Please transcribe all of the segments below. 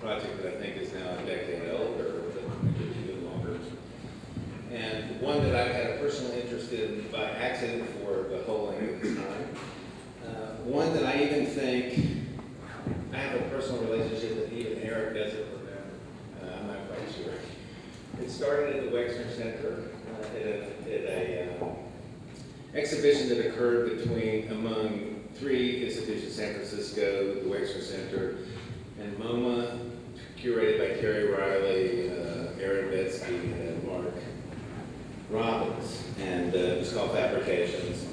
project that I think is now a decade older, but maybe even longer. And one that I've had a personal interest in by accident for the whole length of this time. One that I even think I have a personal relationship that even Eric doesn't remember. I'm not quite sure. It started at the Wexner Center at a exhibition that occurred among three institutions: San Francisco, the Wexner Center, and MoMA, curated by Terry Riley, Aaron Betsky, and Mark Robbins. And it was called Fabrications.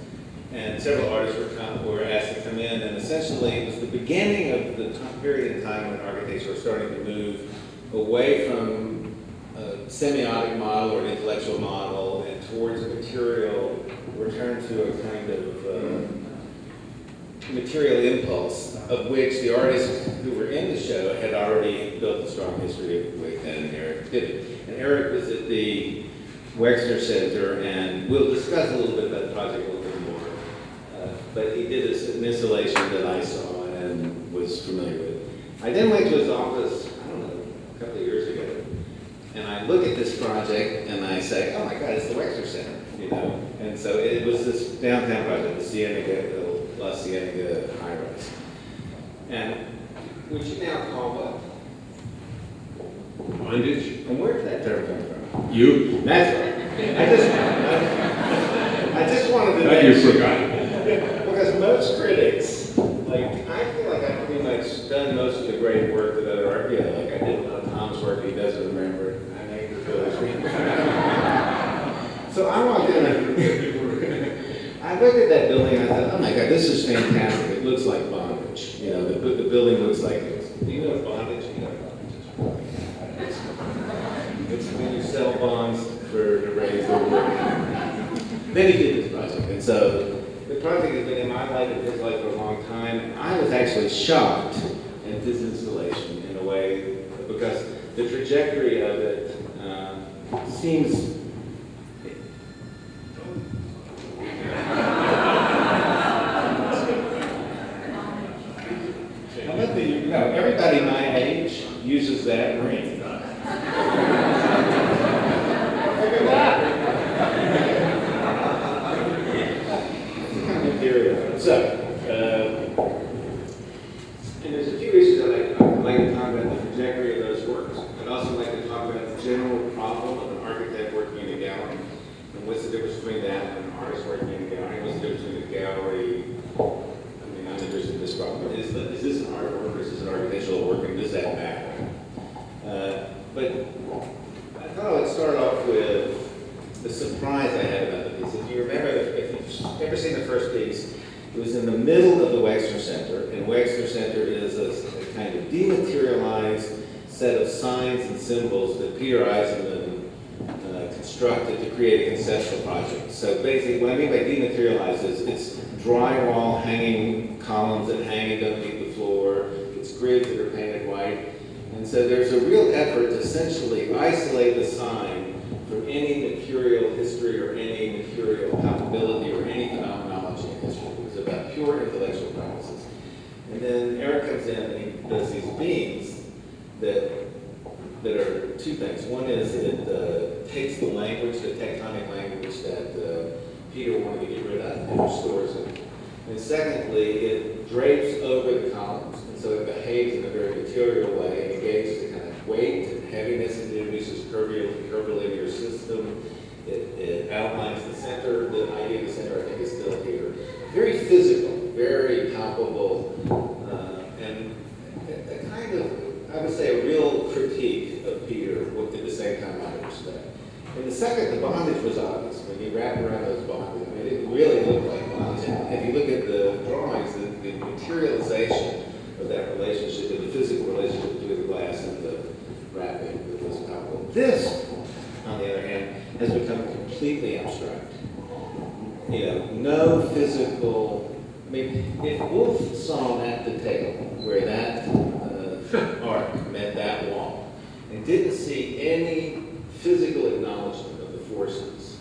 And several artists were asked to come in, and essentially it was the beginning of the period in time when architects were starting to move away from a semiotic model or an intellectual model and towards a material, return to a kind of material impulse, of which the artists who were in the show had already built a strong history with, and Eric did it. And Eric was at the Wexner Center, and we'll discuss a little bit about the project a little bit more. But he did an installation that I saw and was familiar with. I then went to his office, I don't know, a couple of years ago, and I look at this project and I say, oh my God, it's the Wexner Center, you know? And so it was this downtown project, the La Cienega high-rise. And which you now call what? Bondage. And where did that term come from? You? That's right. I just wanted to That you forgot. Because most critics, like, I feel like I've pretty much done most of the great work that other art, yeah, like I did a lot of Tom's work, he doesn't remember it. I named the village. So I walked in, I looked at that building and I thought, oh my God, this is fantastic. It looks like bondage. You know, the building looks like this. Do you know what bondage? You know what bondage is? It's when you sell bonds to raise the reward. Then he did this project, and so the project has been in my life and his life for a long time. And I was actually shocked at this installation in a way because the trajectory of it seems. Everybody my age uses that ring. So, and there's a few issues I'd like to talk about the trajectory of those works. I'd also like to talk about the general problem of an architect working in a gallery. And what's the difference between that and an artist working in a gallery? What's the difference between a gallery? I mean, I'm interested in this problem. Is this an artwork or is this an architectural work, and does that matter? But I thought I would start off with the surprise I had about the piece. If you remember, if you've ever seen the first piece, it was in the middle of the Wexner Center, and Wexner Center is a kind of dematerialized set of signs and symbols that Peter Eisenman constructed to create a conceptual project. So basically, what I mean by dematerialized is it's drywall hanging columns that hang underneath the floor, it's grids that are painted white, and so there's a real effort to essentially isolate the sign from any material history or any material palpability or any phenomenology in history. It was about pure intellectual practices. And then Eric comes in and he does these beams that are two things. One is it takes the language, the tectonic language that Peter wanted to get rid of and restores it. And secondly, it drapes over the columns, and so it behaves in a very material way. It engages the kind of weight and heaviness, and it introduces curvilinear system. It outlines the center. The idea of the center, I think, is still here. Very physical, very palpable, and a kind of, I would say, a real critique of Peter, with at the same time out of respect. And the second, the bondage was obvious. When you wrap around those bondages, I mean, it really looked like bondage. And if you look at the drawings, the materialization of that relationship, and the physical relationship between the glass and the wrapping that was palpable. This, on the other hand, has become completely abstract. You know, no physical. I mean, if Wolf saw at the table where that arc met that wall, and didn't see any physical acknowledgement of the forces,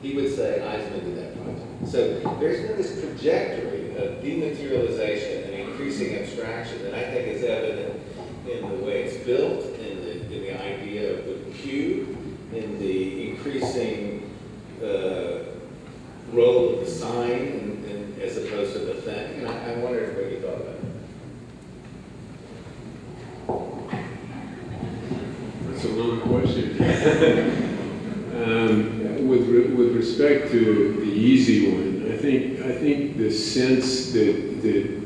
he would say Eisenman did that project. So there's been this trajectory of dematerialization and increasing abstraction that I think is evident in the way it's built, in the idea of the cube, in the increasing role of the sign as opposed to the thing. And I wondered what you thought about it. That's a long question. With respect to the easy one, I think the sense that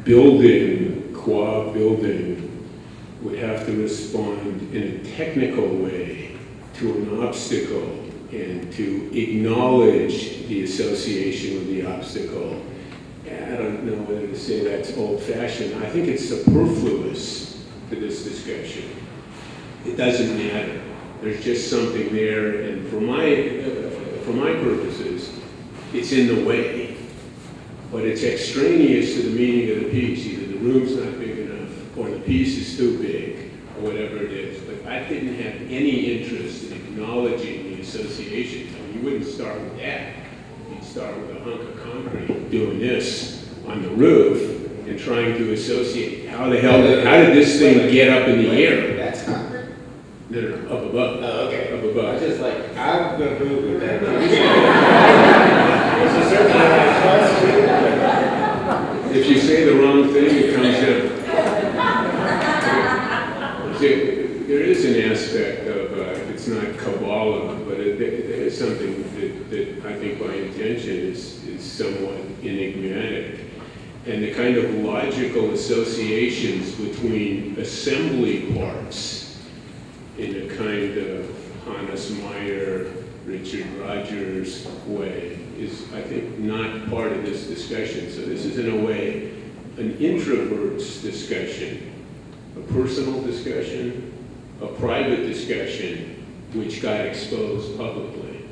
building, qua building, would have to respond in a technical way to an obstacle and to acknowledge the association with the obstacle. I don't know whether to say that's old-fashioned. I think it's superfluous to this discussion. It doesn't matter. There's just something there, and for my purposes, it's in the way. But it's extraneous to the meaning of the piece. Either the room's not big enough, or the piece is too big, or whatever it is. But I didn't have any interest in acknowledging the association. I mean, you wouldn't start with that. You'd start with a hunk of concrete doing this on the roof and trying to associate. How the hell how did this thing get up in the air? That's concrete? No, up above. Oh, okay. Up above. I was just like, I'm going to move with that. There's a certain amount of trust. If you say the wrong thing, it comes in. There is an aspect of, it's not Kabbalah, but there is something that I think by intention is somewhat enigmatic. And the kind of logical associations between assembly parts in a kind of Hannes Meyer, Richard Rogers way is, I think, not part of this discussion. So this is, in a way, an introvert's discussion, a personal discussion, a private discussion, which got exposed publicly.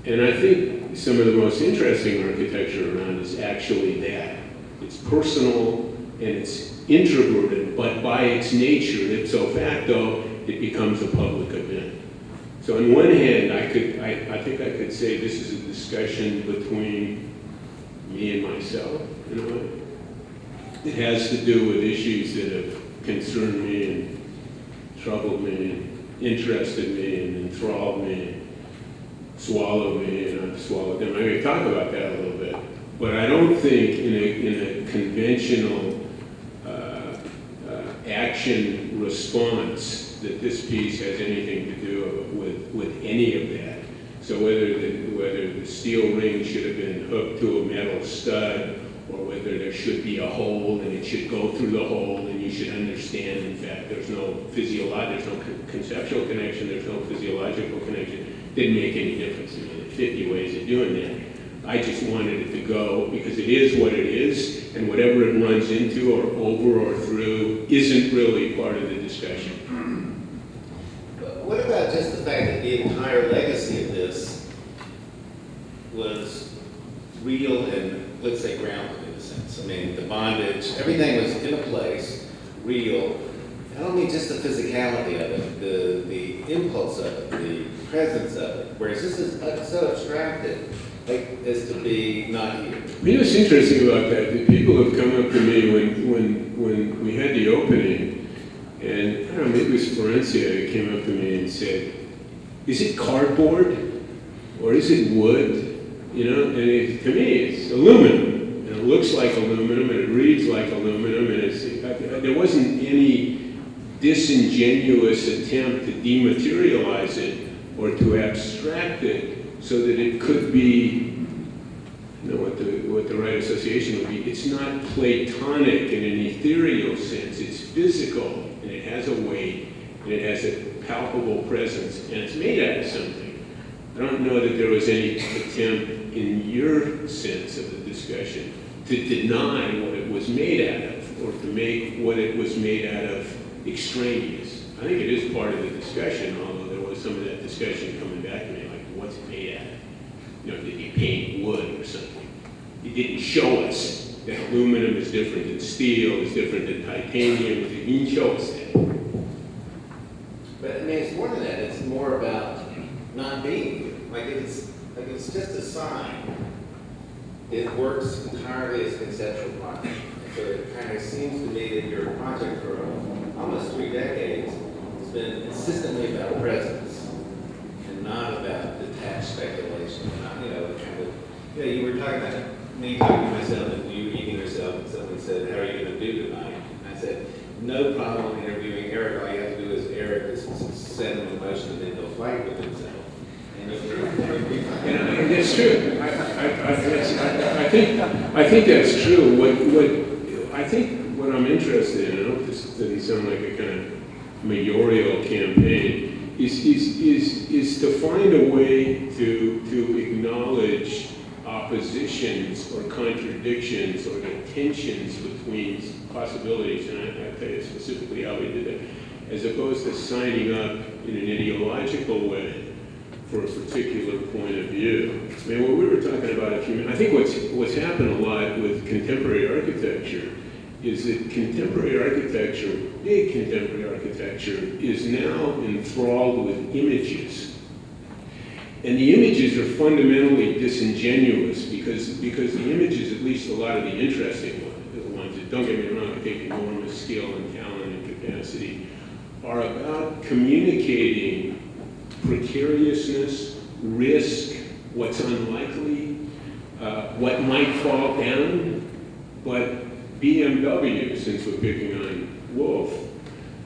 And I think some of the most interesting architecture around is actually that. It's personal and it's introverted, but by its nature, ipso facto, it becomes a public event. So on one hand, I think I could say this is a discussion between me and myself, in a way. It has to do with issues that have concerned me and troubled me and interested me and enthralled me and swallowed me, and I've swallowed them. I'm going to talk about that a little bit. But I don't think in a conventional action response that this piece has anything to do with any of that. So whether the steel ring should have been hooked to a metal stud, or whether there should be a hole and it should go through the hole and you should understand, in fact, there's no conceptual connection, there's no physiological connection, didn't make any difference to me. There are 50 ways of doing that. I just wanted it to go because it is what it is, and whatever it runs into or over or through isn't really part of the discussion. But what about just the fact that the entire legacy of this was real and, let's say, grounded in a sense? I mean, the bondage, everything was in a place, real. I don't mean just the physicality of it, the impulse of it, the presence of it, whereas this is so abstracted. Like as to be not here. You know what's interesting about that? The people have come up to me when we had the opening, and I don't know, maybe it was Florencia who came up to me and said, "Is it cardboard or is it wood?" You know, and to me it's aluminum, and it looks like aluminum, and it reads like aluminum, and there wasn't any disingenuous attempt to dematerialize it or to abstract it, so that it could be, what the right association would be. It's not Platonic in an ethereal sense. It's physical, and it has a weight, and it has a palpable presence, and it's made out of something. I don't know that there was any attempt in your sense of the discussion to deny what it was made out of, or to make what it was made out of extraneous. I think it is part of the discussion, although there was some of that discussion coming back to me, like, what's it made out of? You know, did you paint wood or something? It didn't show us that aluminum is different than steel, is different than titanium. It didn't show us that. But I mean, it's more than that. It's more about not being here. Like it's just a sign. It works entirely as conceptual art. So it kind of seems to me that your project for almost 3 decades has been consistently about presence and not about detached speculation. Not, kind of, you were talking about me talking to myself and you eating yourself, and someone said, "How are you going to do tonight?" And I said, "No problem interviewing Eric. All you have to do is Eric is set him in motion, and then he'll fight with himself." And that's true. I think that's true. I think what I'm interested in, I hope this doesn't sound like a kind of mayoral campaign, is to find a way to acknowledge oppositions or contradictions or the tensions between possibilities, and I tell you specifically how we did that, as opposed to signing up in an ideological way for a particular point of view. I mean, what we were talking about a few minutes, I think what's happened a lot with contemporary architecture is that contemporary architecture, big contemporary architecture, is now enthralled with images. And the images are fundamentally disingenuous because the images, at least a lot of the interesting ones, that don't get me wrong, I take enormous skill and talent and capacity, are about communicating precariousness, risk, what's unlikely, what might fall down. But BMW, since we're picking on Wolf,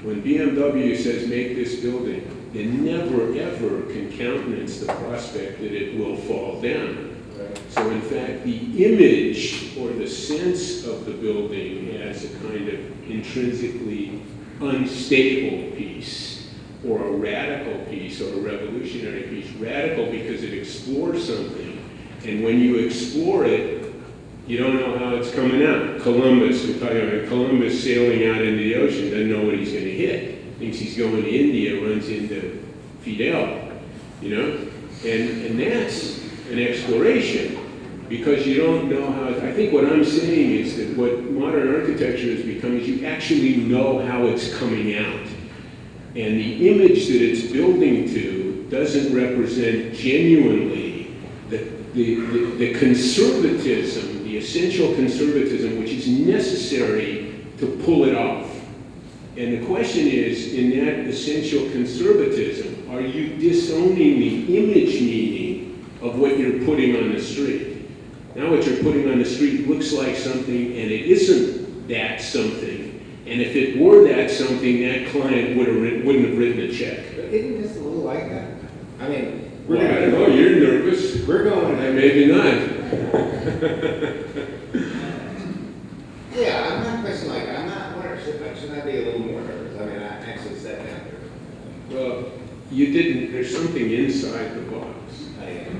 when BMW says make this building, they never ever can countenance the prospect that it will fall down. Right. So in fact, the image or the sense of the building as a kind of intrinsically unstable piece, or a radical piece, or a revolutionary piece. Radical because it explores something, and when you explore it, you don't know how it's coming out. Columbus, we're talking about Columbus sailing out into the ocean, doesn't know what he's going to hit. Thinks he's going to India, runs into Fidel, And that's an exploration, because you don't know how. I think what I'm saying is that what modern architecture has become is you actually know how it's coming out. And the image that it's building to doesn't represent genuinely the conservatism, the essential conservatism, which is necessary to pull it off. And the question is, in that essential conservatism, are you disowning the image meaning of what you're putting on the street? Now what you're putting on the street looks like something, and it isn't that something. And if it were that something, that client wouldn't have written a check. But isn't this a little like that? I mean, I don't know, you're nervous. We're going. Maybe not. Yeah, I'm not questioning, I'm not wondering, should I be a little more nervous? I mean, I actually sat down there. Well, you didn't, there's something inside the box. I am.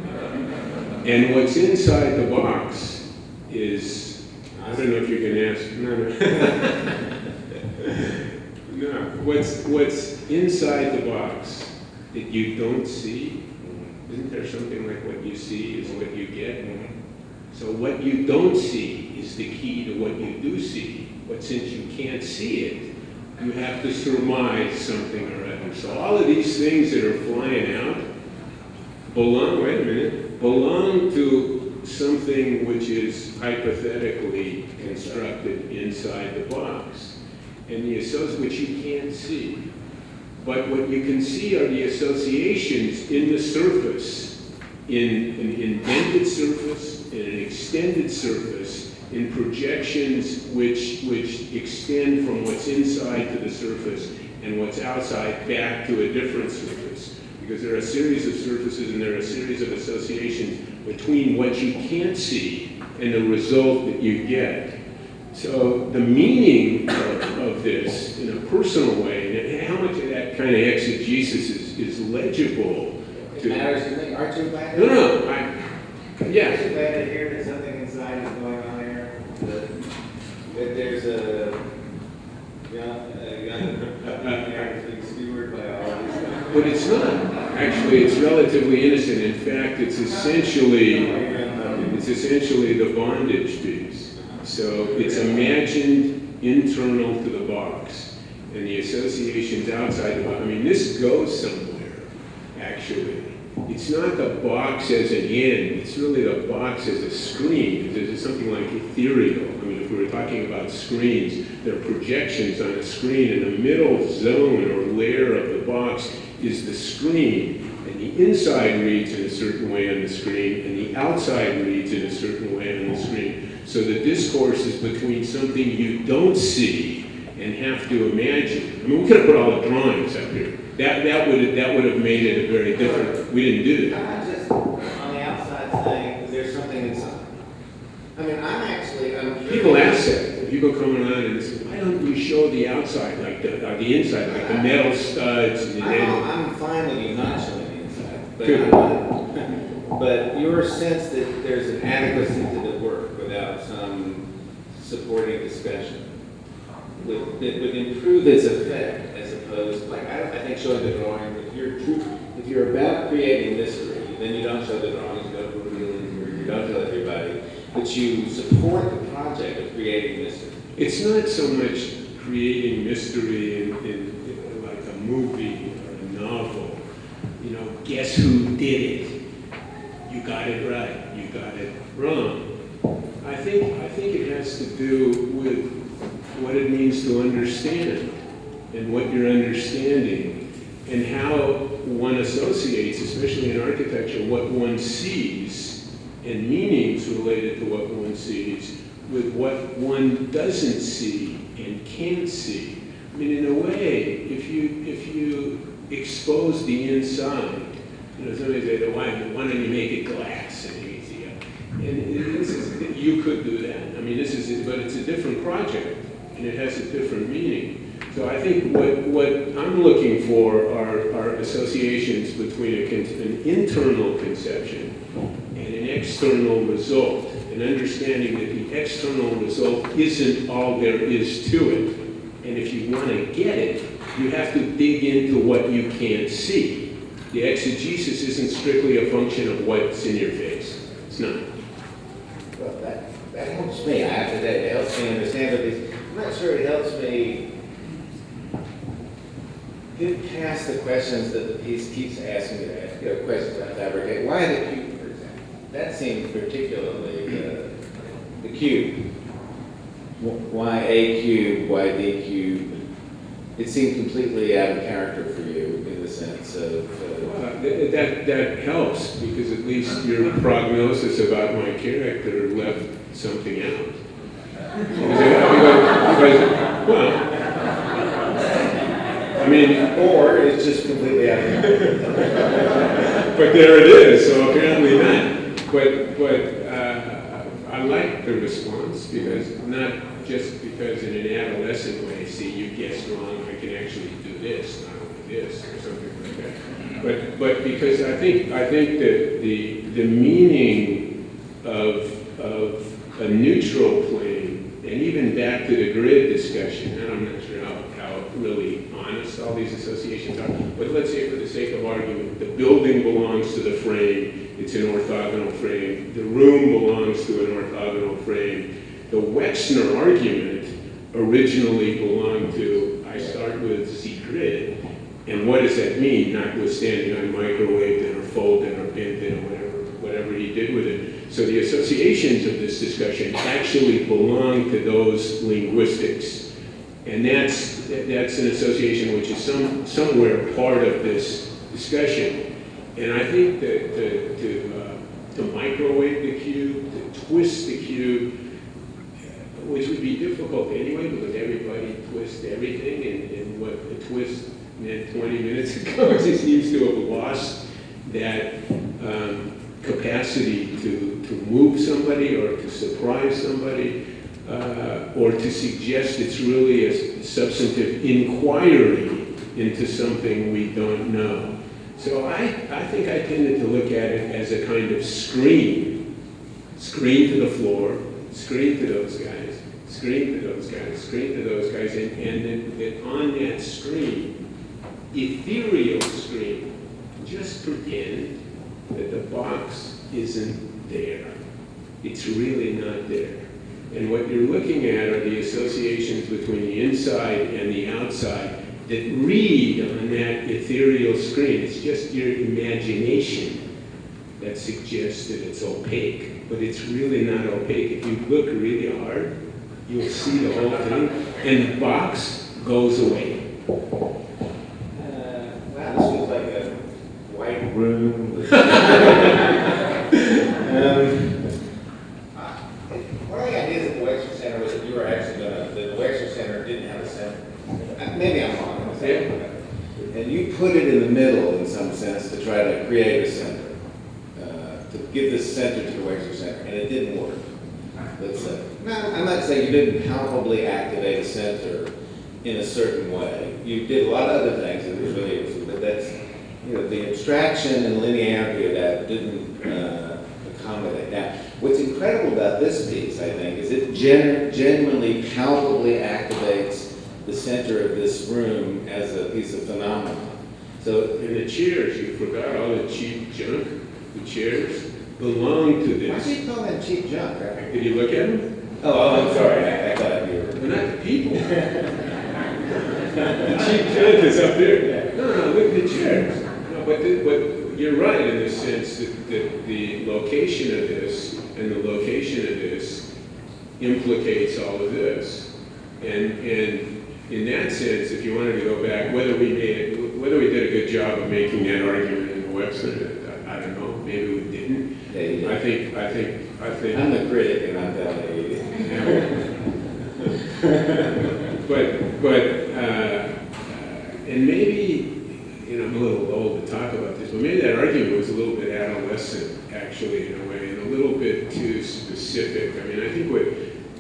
And what's inside the box is, I don't know if you can ask, no, what's inside the box that you don't see, isn't there something like what you see is what you get? So what you don't see is the key to what you do see. But since you can't see it, you have to surmise something or other. So all of these things that are flying out belong to something which is hypothetically constructed inside the box. And which you can't see. But what you can see are the associations in the surface, in an indented surface, in an extended surface, in projections which extend from what's inside to the surface and what's outside back to a different surface. Because there are a series of surfaces and there are a series of associations between what you can't see and the result that you get. So the meaning of this in a personal way, and how much of that kind of exegesis is legible. It matters to me. Aren't you glad? No. Yeah. Aren't you glad to hear that something inside is going on here? That there's a young puppy there being steward by all these things. But it's not. Actually, it's relatively innocent. In fact, it's essentially the bondage piece. So it's imagined internal to the box, and the associations outside the box. I mean, this goes somewhere, actually. it's not the box as an end, it's really the box as a screen. There's something like ethereal. I mean, if we were talking about screens, there are projections on a screen, and the middle zone or layer of the box is the screen, and the inside reads in a certain way on the screen, and the outside reads in a certain way on the screen. So the discourse is between something you don't see and have to imagine. I mean, we could have put all the drawings up here. That would have made it a very different. We didn't do that. I'm not just on the outside saying there's something inside. I mean, I'm People ask that. People come around and say, why don't we show the outside, like the inside, like the metal studs? And I'm fine with you not showing the inside, but Good. but your sense that there's an adequacy to the work without some supporting discussion would improve its effect, as opposed, like I think showing the drawing. If you're about creating mystery, then you don't show the drawings, you don't reveal it, you don't tell everybody, but you support the project of creating mystery. It's not so much creating mystery in like a movie or a novel. You know, guess who did it? You got it right. You got it wrong. I think it has to do with what it means to understand and what you're understanding and how one associates, especially in architecture, what one sees and meanings related to what one sees with what one doesn't see and can't see. I mean, in a way, if you expose the inside, you know, somebody said, why don't you make it glass and easier? And you could do that. I mean, but it's a different project. And it has a different meaning. So I think what I'm looking for are associations between an internal conception and an external result, an understanding that the external result isn't all there is to it. And if you want to get it, you have to dig into what you can't see. The exegesis isn't strictly a function of what's in your face. It's not. Well, that helps me. I have to say, it helps me understand that I'm not sure it helps me get past the questions that the piece keeps asking me to ask. You know, questions about fabricate. Why the cube, for example? That seems particularly the cube. Why A cube? Why D cube? It seemed completely out of character for you in the sense of. That helps because at least your prognosis about my character left something out. Well, I mean, Or it's just completely out of character. but there it is, so apparently not. But I like the response because not just because in an adolescent way, see, you guessed wrong, I can actually do this, not only this, or something like that. But because I think that the meaning of a neutral plane, and even back to the grid discussion, and I'm not sure how really honest all these associations are, but let's say for the sake of argument, the building belongs to the frame, it's an orthogonal frame, the room belongs to an orthogonal frame. The Wexner argument originally belonged to, I start with Z grid, and what does that mean, notwithstanding I microwaved it or folded or bent it or whatever he did with it. So the associations of this discussion actually belong to those linguistics. And that's an association which is somewhere part of this discussion. And I think that to microwave the cube, to twist the cube, which would be difficult anyway because everybody twists everything, and what the twist meant 20 minutes ago, it seems to have lost that capacity to move somebody or to surprise somebody or to suggest it's really a substantive inquiry into something we don't know. So I think I tended to look at it as a kind of screen to the floor, screen to those guys, screen to those guys, screen to those guys, and that on that screen, ethereal screen, just pretend that the box isn't there. It's really not there. And what you're looking at are the associations between the inside and the outside that read on that ethereal screen. It's just your imagination that suggests that it's opaque, but it's really not opaque. If you look really hard, you'll see the whole thing, and the box goes away. Wow, this feels like a white room. One of the ideas at the Wexford Center was that you were actually the Wexford Center didn't have a center. Maybe I'm wrong. And you put it in the middle in some sense to try to create a center, to give this center to the Wexford Center, and it didn't work. Let's say. Now, I'm not saying you didn't palpably activate a center in a certain way. You did a lot of other things that was really interesting, but that's, the abstraction and linearity of that didn't accommodate. Now, what's incredible about this piece, I think, is it genuinely palpably activates the center of this room as a piece of phenomenon. So, and the chairs, you forgot all the cheap junk. The chairs belong to this. Why do you call them cheap junk? Right? Did you look at them? Oh, I'm sorry. I thought you were. They're not the people. The cheap junk is up there. No, look at the chairs. No, but you're right in the sense that the location of this and the location of this implicates all of this. And in that sense, if you wanted to go back, whether we did a good job of making that argument in the website, I don't know. Maybe we didn't. Yeah, you did. I think. I'm the critic, and I'm telling you. And maybe, I'm a little old to talk about this, but maybe that argument was a little bit adolescent, actually, in a way, and a little bit too specific. I mean, I think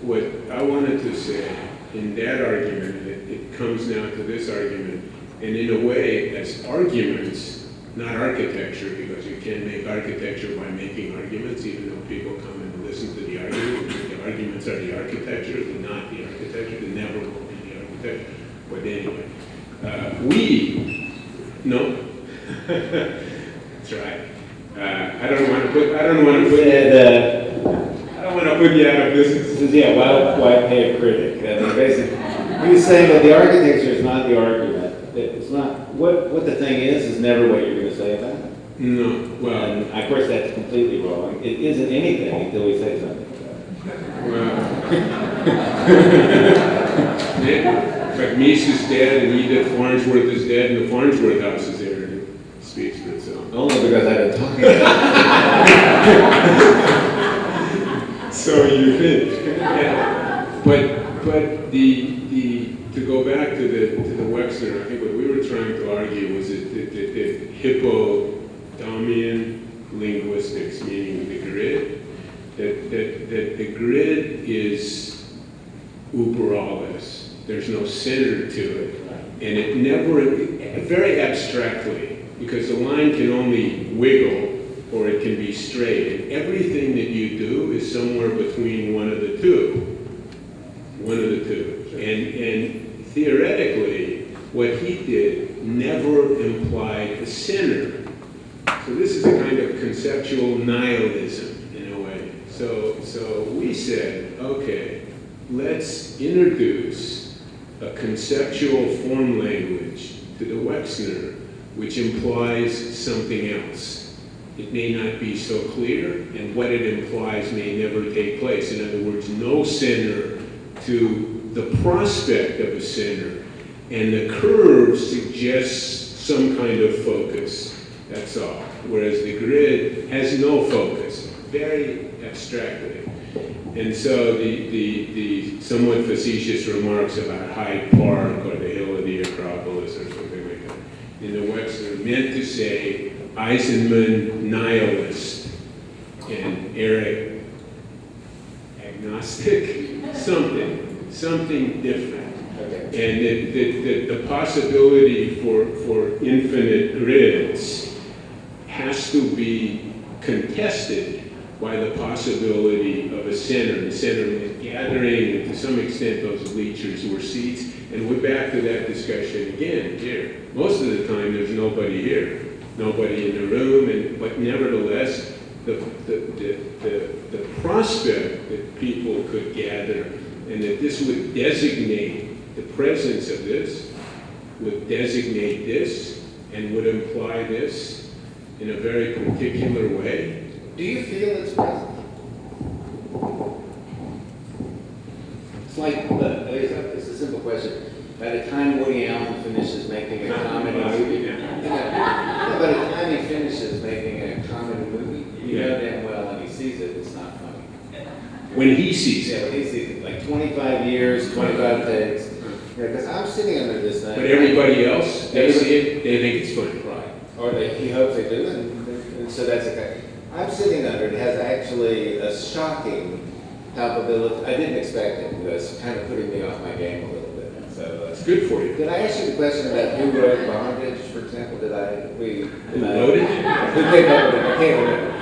what I wanted to say in that argument, it comes now to this argument, and in a way, as arguments, not architecture, because you can't make architecture by making arguments, even though people come and listen to the argument. The arguments are the architecture, they're not the architecture, they never will be the architecture. But anyway, that's right. I don't want to put you out of business. Why pay a critic? I mean, basically, he was saying that the architecture is not the argument. It's not what the thing is never what you're going to say about it. No, well, and of course that's completely wrong. It isn't anything until we say something about it. But Mises is dead, and Edith Farnsworth is dead, and the Farnsworth house is there, and it speaks for itself. Only because I've been talking about it. So you think. Yeah. But to go back to the Wexner, I think what we were trying to argue was that the Hippodamean linguistics, meaning the grid, that the grid is uber alles. There's no center to it. And it never, very abstractly, because the line can only wiggle or it can be straight. And everything that you do is somewhere between one of the two. And theoretically, what he did never implied a center. So this is a kind of conceptual nihilism in a way. So we said, okay, let's introduce a conceptual form language to the Wexner, which implies something else. It may not be so clear, and what it implies may never take place. In other words, no center to the prospect of a center, and the curve suggests some kind of focus. That's all. Whereas the grid has no focus, very abstractly. And so the somewhat facetious remarks about Hyde Park or the Hill of the Acropolis or something like that in the Wexner meant to say Eisenman nihilist and Eric agnostic, something different. Okay. And the possibility for infinite grids has to be contested by the possibility of a center. The center is gathering, and to some extent those bleachers were seats. And we're back to that discussion again here. Most of the time there's nobody here, nobody in the room, but nevertheless, the prospect that people could gather and that this would designate the presence of this would designate this and would imply this in a very particular way. Do you feel it's present? It's like, it's a simple question. By the time Woody Allen finishes making a comedy movie, by the time he finishes making a comedy movie, you know damn well when he sees it, it's not funny. When he sees it. Yeah, when he sees it, like 25 years, 25 takes. Because I'm sitting under this thing. But everybody else, they see it, they think it's funny. Right. Or he hopes they do, and so that's okay. I'm sitting under it. It has actually a shocking palpability. I didn't expect it. It's kind of putting me off my game a little bit. So It's good for you. did I ask you the question about who wrote Bondage, for example? Who wrote it? Who came up with it? I can't remember.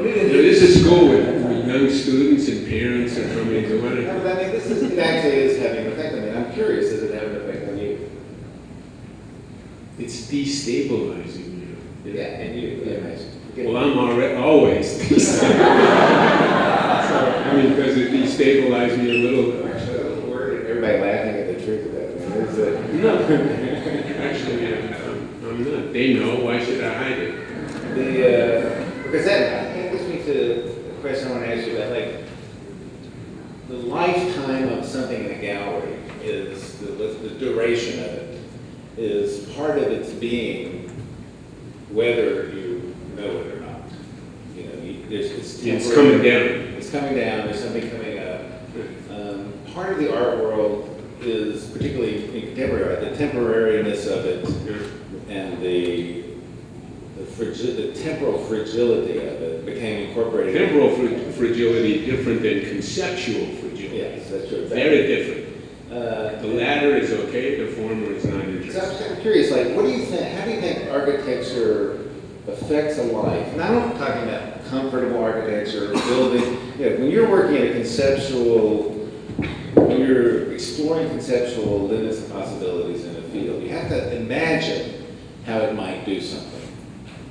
This is school with young students and parents or somebody doing it. No, but I mean, it actually is having an effect on me. I'm curious, does it have an effect on you? It's destabilizing you. Yeah, and you, yeah. Well, I'm always destabilized. I mean, because it destabilized me a little. Actually, I was worried. Everybody laughing at the truth of that. I mean, No. Actually, I'm not. They know. Why should I hide it? Because that gets me to a question I want to ask you about, like, the lifetime of something in a gallery is, the duration of it is part of its being, whether you know it or not. You know, It's coming down. It's coming down, there's something coming up. Part of the art world is, particularly in contemporary art, the temporariness of it and the temporal fragility of it became incorporated. Temporal fragility different than conceptual fragility. Yes, that's true. Very different. The latter is okay, the former is not interesting. So I'm curious, like, what do you think, how do you think architecture affects a life? And I'm not talking about comfortable architecture, building, when you're working in a conceptual, when you're exploring conceptual limits and possibilities in a field, you have to imagine how it might do something.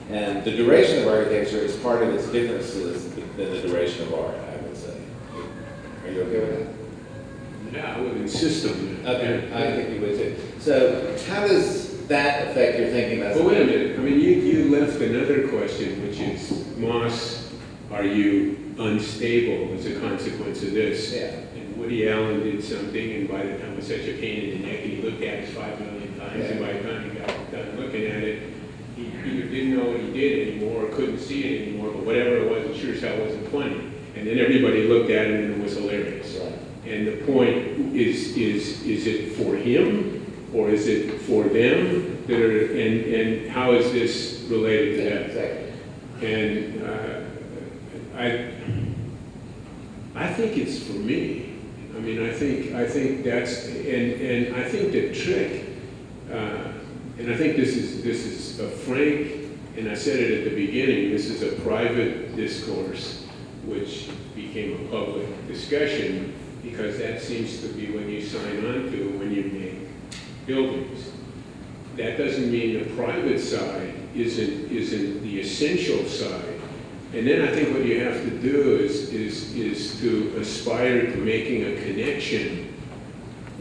And the duration of architecture is part of its differences than the duration of art, I would say. Are you okay with that? Yeah, I would insist on that. Okay, I think you would too. So how does that affect your thinking about But wait a minute. I mean, you left another question, which is, Moss, are you unstable as a consequence of this? Yeah. And Woody Allen did something, and by the time it was such a pain in the neck, and he looked at it 5 million times, and by the time he got done looking at it, he either didn't know what he did anymore or couldn't see it anymore, but whatever it was, it sure as hell wasn't funny. And then everybody looked at it and it was hilarious. Right. And the point is it for him or is it for them that are, and how is this related to that? Exactly. And I think it's for me. I mean, I think that's, and I think the trick, and I think this is a frank, and I said it at the beginning, this is a private discourse which became a public discussion because that seems to be what you sign on to when you make buildings. That doesn't mean the private side isn't the essential side. And then I think what you have to do is to aspire to making a connection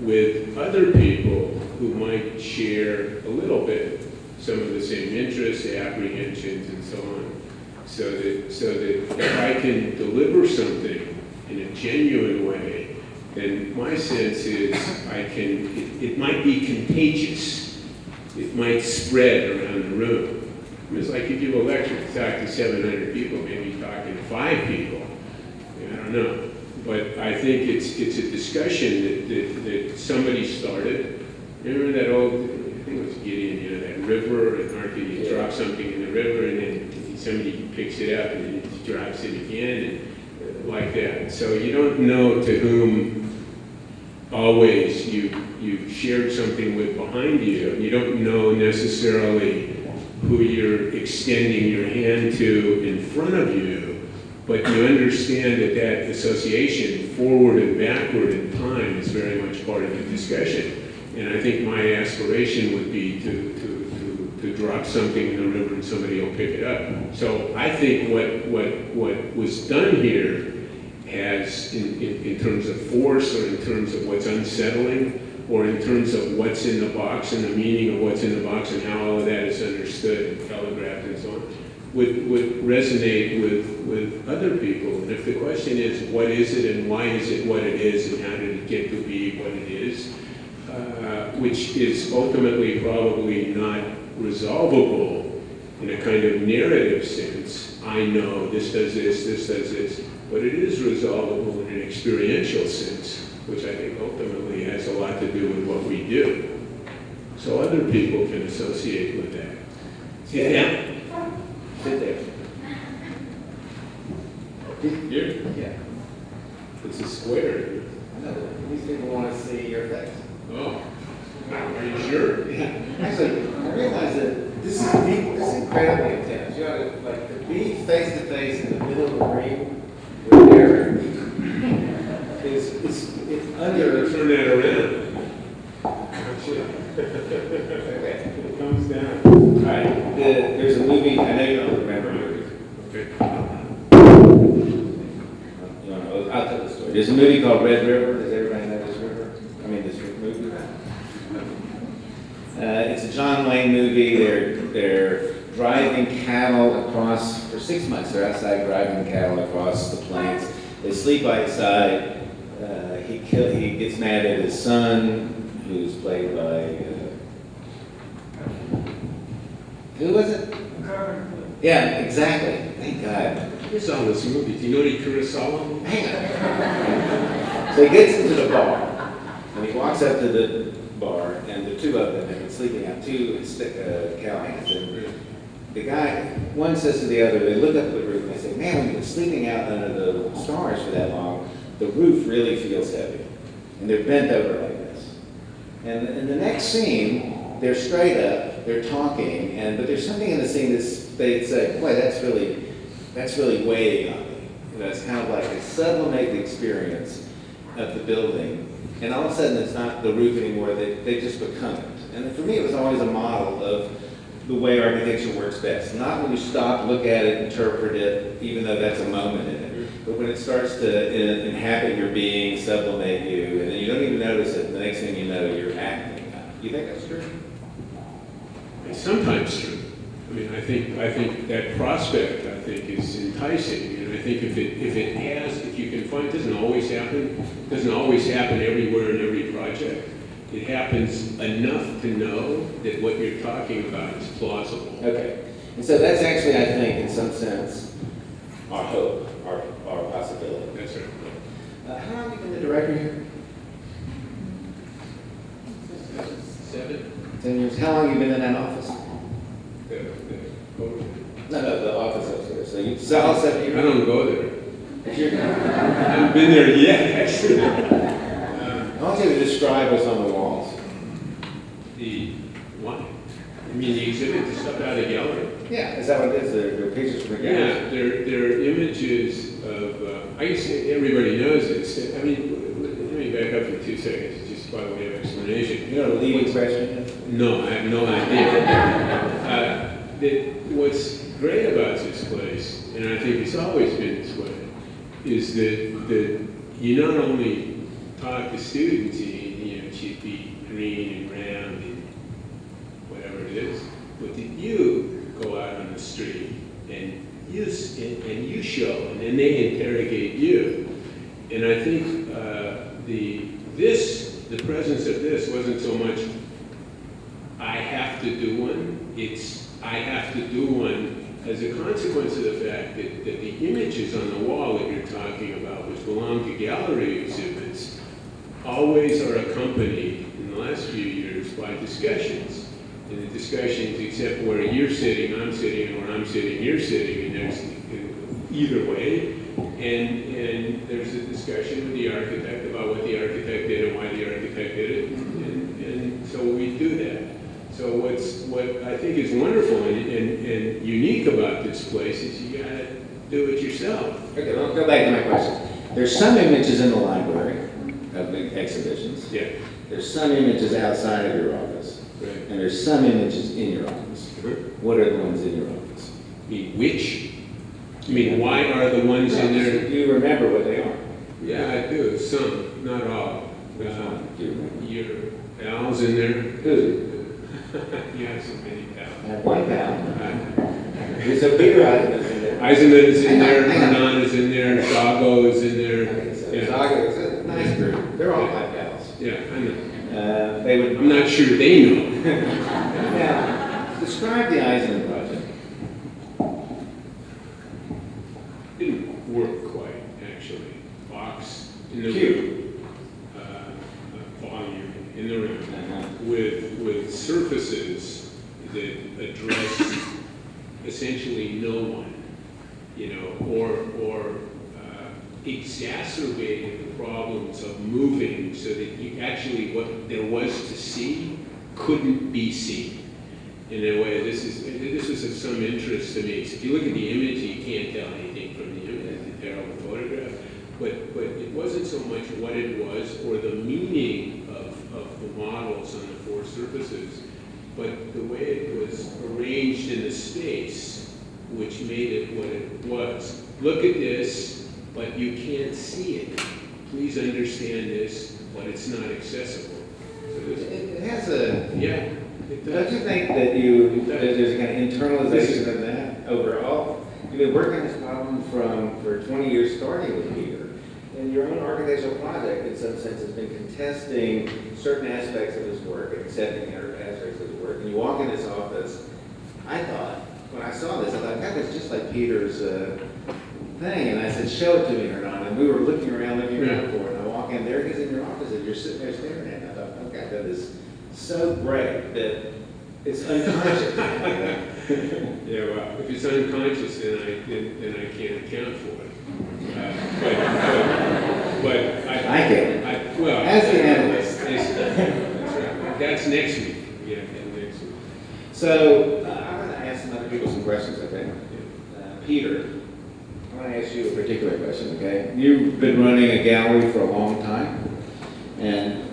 with other people who might share a little bit some of the same interests, apprehensions, and so on. So that if I can deliver something in a genuine way, then my sense is it might be contagious. It might spread around the room. It's like you give a lecture, you talk to 700 people, maybe you're talking to 5 people. I don't know. But I think it's a discussion that somebody started. Remember that old, I think it was Gideon, that river, and you drop something in the river and then somebody picks it up and then drops it again, and like that. So you don't know to whom always you shared something with behind you. You don't know necessarily who you're extending your hand to in front of you, but you understand that association, forward and backward in time, is very much part of the discussion. And I think my aspiration would be to drop something in the river and somebody will pick it up. So I think what was done here has, in terms of force or in terms of what's unsettling, or in terms of what's in the box and the meaning of what's in the box and how all of that is understood and telegraphed and so on, would resonate with other people. And if the question is, what is it and why is it what it is and how did it get to be what it is, which is ultimately probably not resolvable in a kind of narrative sense. I know this does this, but it is resolvable in an experiential sense, which I think ultimately has a lot to do with what we do. So other people can associate with that. Yeah. Sit there. Here? Yeah. It's a square. I know. These people want to see your face. Oh. Are you sure? Yeah. Actually, I realize that this is deep, this is incredibly intense. You know, like to be face to face in the middle of the ring with Eric it's under. Turn that around. Okay. It comes down. All right. There's a movie, I know you don't remember movies. Okay. I'll tell the story. There's a movie called Red River. Does everybody know this river? I mean, this movie? It's a John Wayne movie. They're driving cattle across, for 6 months, they're outside driving cattle across the plains. They sleep by his side. He gets mad at his son, who's played by, who was it? Yeah, exactly. Thank God. I saw this movie. Do you know any Kurosawa? Hang on. So he gets into the bar, and he walks up to the bar, and the two of them have been sleeping out, two cowhands. And the guy, one says to the other, they look up at the roof and they say, man, when you've been sleeping out under the stars for that long, the roof really feels heavy. And they're bent over like this. And in the next scene, they're straight up, they're talking, but there's something in the scene that they say, boy, that's really weighing on me. You know, it's kind of like a sublimate the experience of the building. And all of a sudden, it's not the roof anymore, they just become it. And for me, it was always a model of the way architecture works best. Not when you stop, look at it, interpret it, even though that's a moment in it, but when it starts to inhabit your being, sublimate you, and then you don't even notice it, the next thing you know, you're acting out. You think that's true? It's sometimes true. I mean, I think that prospect, is enticing. And I think if you can find, it doesn't always happen everywhere in every project. It happens enough to know that what you're talking about is plausible. Okay. And so that's actually, I think, in some sense, our hope, our possibility. That's right. How long have you been the director here? 7? 10 years. How long have you been in that office? No, the office upstairs. So all 7 years? I don't go there. I haven't been there yet, actually. I want you to describe what's on the walls. The what? I mean, the exhibit, the stuff out of the gallery. Yeah, is that what it is? They're pictures from the gallery? Yeah, they're images of, I guess everybody knows this. I mean, let me back up for 2 seconds, just by way of explanation. You know what a leading question is? No, I have no idea. What's great about this place, and I think it's always been this way, is that you not only talk to students, it should be green and round and whatever it is, but that you go out on the street and you show, and then they interrogate you. And I think the presence of this wasn't so much I have to do one, it's I have to do one as a consequence of the fact that the images on the wall that you're talking about, which belong to gallery exhibits, always are accompanied in the last few years by discussions. And the discussions, except where you're sitting, I'm sitting, and where I'm sitting, you're sitting, and there's either way. And there's a discussion with the architect about what the architect did and why the architect did it. And so we do that. So what I think is wonderful and unique about this place is you gotta do it yourself. Okay, well, go back to my question. There's some images in the library of the exhibitions. Yeah. There's some images outside of your office. Right. And there's some images in your office. What are the ones in your office? I mean, which? I mean, why are the ones in there? Do you remember what they are? Yeah, I do. Some, not all. Which one do you remember? Al's in there. Who? You have so many pals. I have one pal. So Peter Eisenman's in there. Eisenman is in there, Hang on. Hernan is in there, Zago is in there. Okay, so Yeah. Zaga is a nice group. They're all my pals. Yeah, I know. They would. I'm not sure they know. Now, describe the Eisenman project. Didn't work quite, actually. Box in the Cube. room, volume in the room, Uh-huh. with surfaces that address essentially no one, you know, or exacerbated the problems of moving so that you actually, what there was to see couldn't be seen. In a way, this is of some interest to me. So if you look at the image, you can't tell anything from the image, it's a terrible photograph. But it wasn't so much what it was or the meaning of the models on the four surfaces, but the way it was arranged in the space, which made it what it was. Look at this, but you can't see it. Please understand this, but it's not accessible. So It has a. yeah. It Don't does. you think that that there's a kind of internalization of that overall? You've been working on this problem for 20 years, starting with Peter. And your own architectural project, in some sense, has been contesting certain aspects of his work and accepting other aspects of his work. And you walk in this office, I thought, when I saw this, I thought, God, that's just like Peter's thing. And I said, show it to me, Hernan. And we were looking around for it. And I walk in, there he is in your office, and you're sitting there staring at it. I thought, oh, God, that is so great that it's unconscious. Yeah, well, if it's unconscious, then I can't account for it. But I get it. Well, As the analyst. That's right. That's next week. Yeah, next week. So I'm going to ask some other people some questions, okay? Peter, I want to ask you a particular question, okay? You've been running a gallery for a long time, and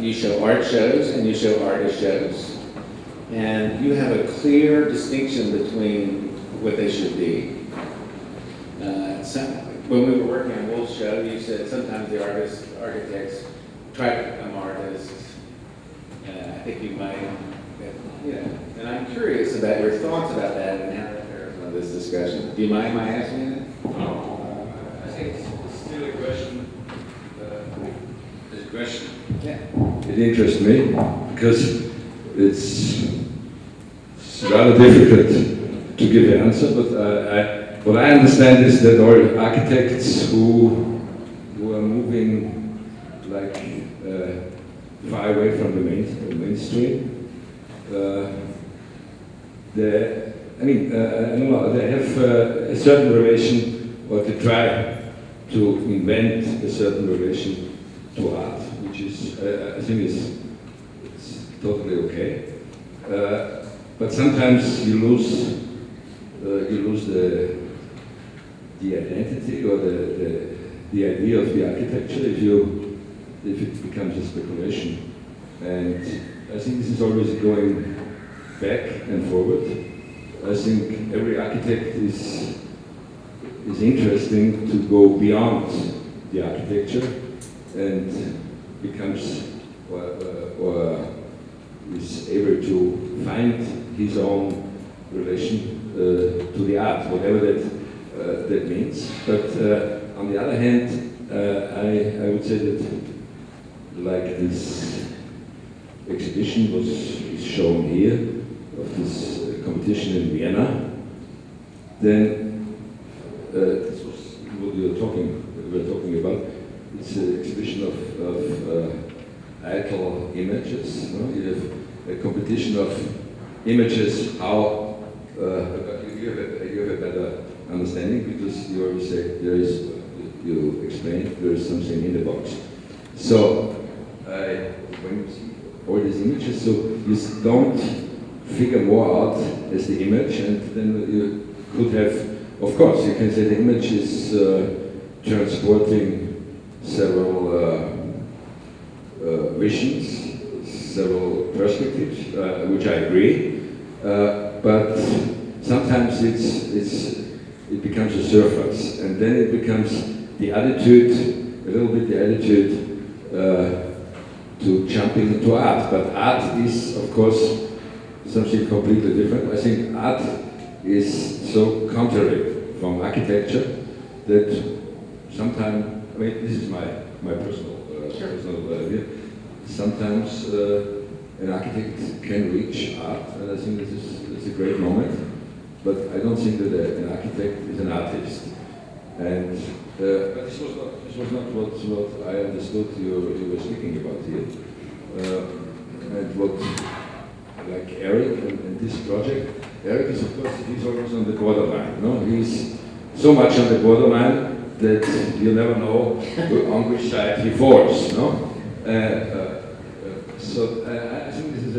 you show art shows and you show artist shows, and you have a clear distinction between what they should be. When we were working on Wolf's show, you said sometimes the architects try to become artists. I think you might, and I'm curious about your thoughts about that and how that bears on this discussion. Do you mind my asking that? I think it's still a question. It's a question. Yeah. It interests me because it's rather difficult to give an answer, but what I understand is that all architects who are moving like far away from the mainstream, I don't know, they have a certain relation, or to try to invent a certain relation to art, which is, I think it's totally okay. But sometimes you lose the identity or the idea of the architecture if it becomes a speculation. And I think this is always going back and forward. I think every architect is interesting to go beyond the architecture and becomes or is able to find his own relation to the art, whatever that means. But on the other hand, I would say that like this exhibition is shown here of this competition in Vienna, then this was what we were talking about. It's an exhibition of idle images. No? You have a competition of images. How you have a better understanding because you always say you explain there is something in the box. So when you see all these images, so you don't figure more out as the image, and then you could have, of course, you can say the image is transporting several visions, several perspectives, which I agree, but sometimes it becomes a surface, and then it becomes the attitude, a little bit the attitude to jumping into art. But art is, of course, something completely different. I think art is so contrary from architecture that sometimes, I mean, this is my personal view. Sometimes an architect can reach art, and I think this is a great moment. But I don't think that an architect is an artist. And but this was not what I understood you were speaking about here. And what, like Eric and this project, Eric is of course, he's always on the borderline. No, he's so much on the borderline that you never know on which side he falls. No, so I think this is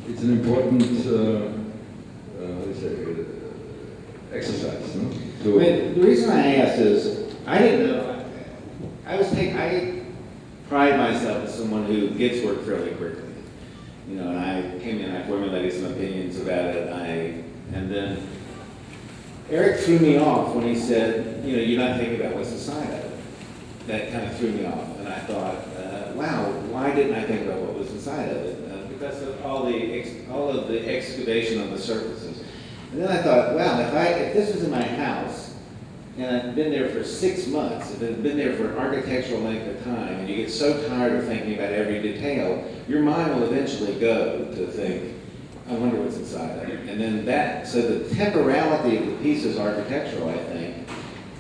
it's an important exercise. No? The reason I asked is I didn't know. I pride myself as someone who gets work fairly quickly. You know, and I came in, I formulated some opinions about it, and then Eric threw me off when he said, you know, you're not thinking about what's inside of it. That kind of threw me off, and I thought, wow, why didn't I think about what was inside of it? Because of all of the excavation on the surfaces. And then I thought, wow, if this was in my house, and I'd been there for 6 months, if it had been there for an architectural length of time, and you get so tired of thinking about every detail, your mind will eventually go to think, I wonder what's inside of it. And then so the temporality of the piece is architectural, I think,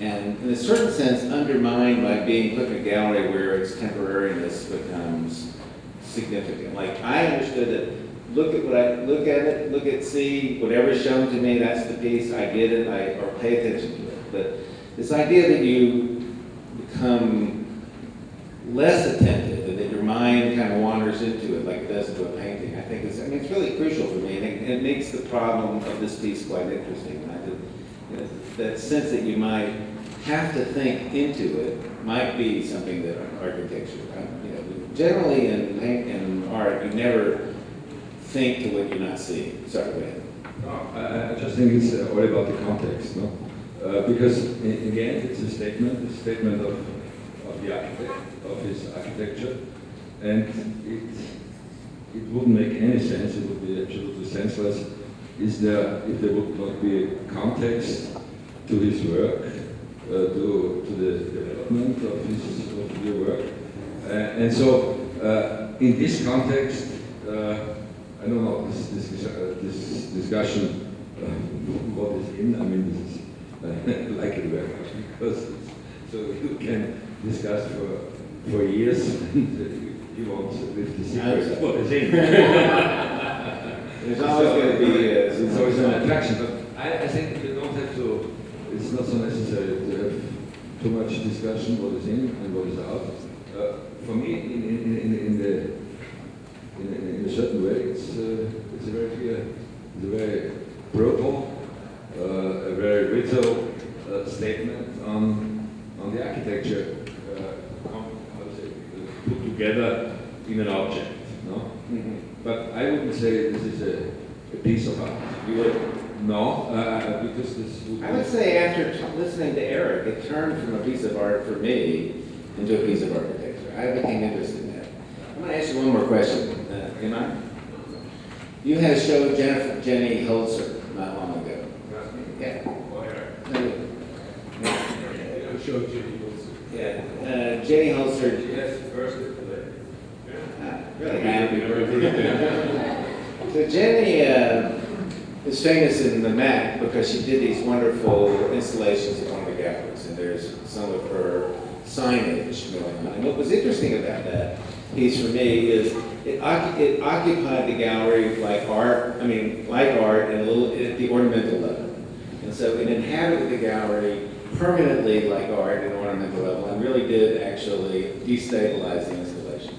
and in a certain sense undermined by being put in a gallery where its temporariness becomes significant. Like, I understood that look at, see, whatever's shown to me, that's the piece, I get it, or pay attention to it. But this idea that you become less attentive and that your mind kind of wanders into it like it does into a painting, I think it's really crucial for me, and it makes the problem of this piece quite interesting. That sense that you might have to think into it might be something that architecture, generally in art, you never think to what you're not seeing. Sorry, go ahead. No, I just think it's all about the context, no? Because again, it's a statement of the architect, of his architecture, and it wouldn't make any sense. It would be absolutely senseless. If there would not be context to his work, to the development of your work, and so in this context, I don't know this discussion. What is in? I mean, this is I like it very much because so you can discuss for years and you won't lift the secret. What is in? There's always going to be it's always an attraction, but I think you don't have to. It's not so necessary to have too much discussion what is in and what is out. For me, in a certain way, it's a very clear, it's a very brutal, a very ritual statement on the architecture, put together in an object. No, but I wouldn't say this is a piece of art. You would? No, because this. I would say after listening to Eric, it turned from a piece of art for me into a piece of architecture. I became interested in that. I'm going to ask you one more question. Can I? You had a show with Jenny Holzer not long ago. Yeah. Show Jenny Holzer. Yeah. Jenny Holzer. Yes, birthday today. Really happy birthday. So Jenny is famous in the Mac because she did these wonderful installations at one of the galleries, and there's some of her signage going on. And what was interesting about that piece for me is it occupied the gallery like art, and a little at the ornamental level. And so it inhabited the gallery permanently like art at an ornamental level and really did actually destabilize the installation.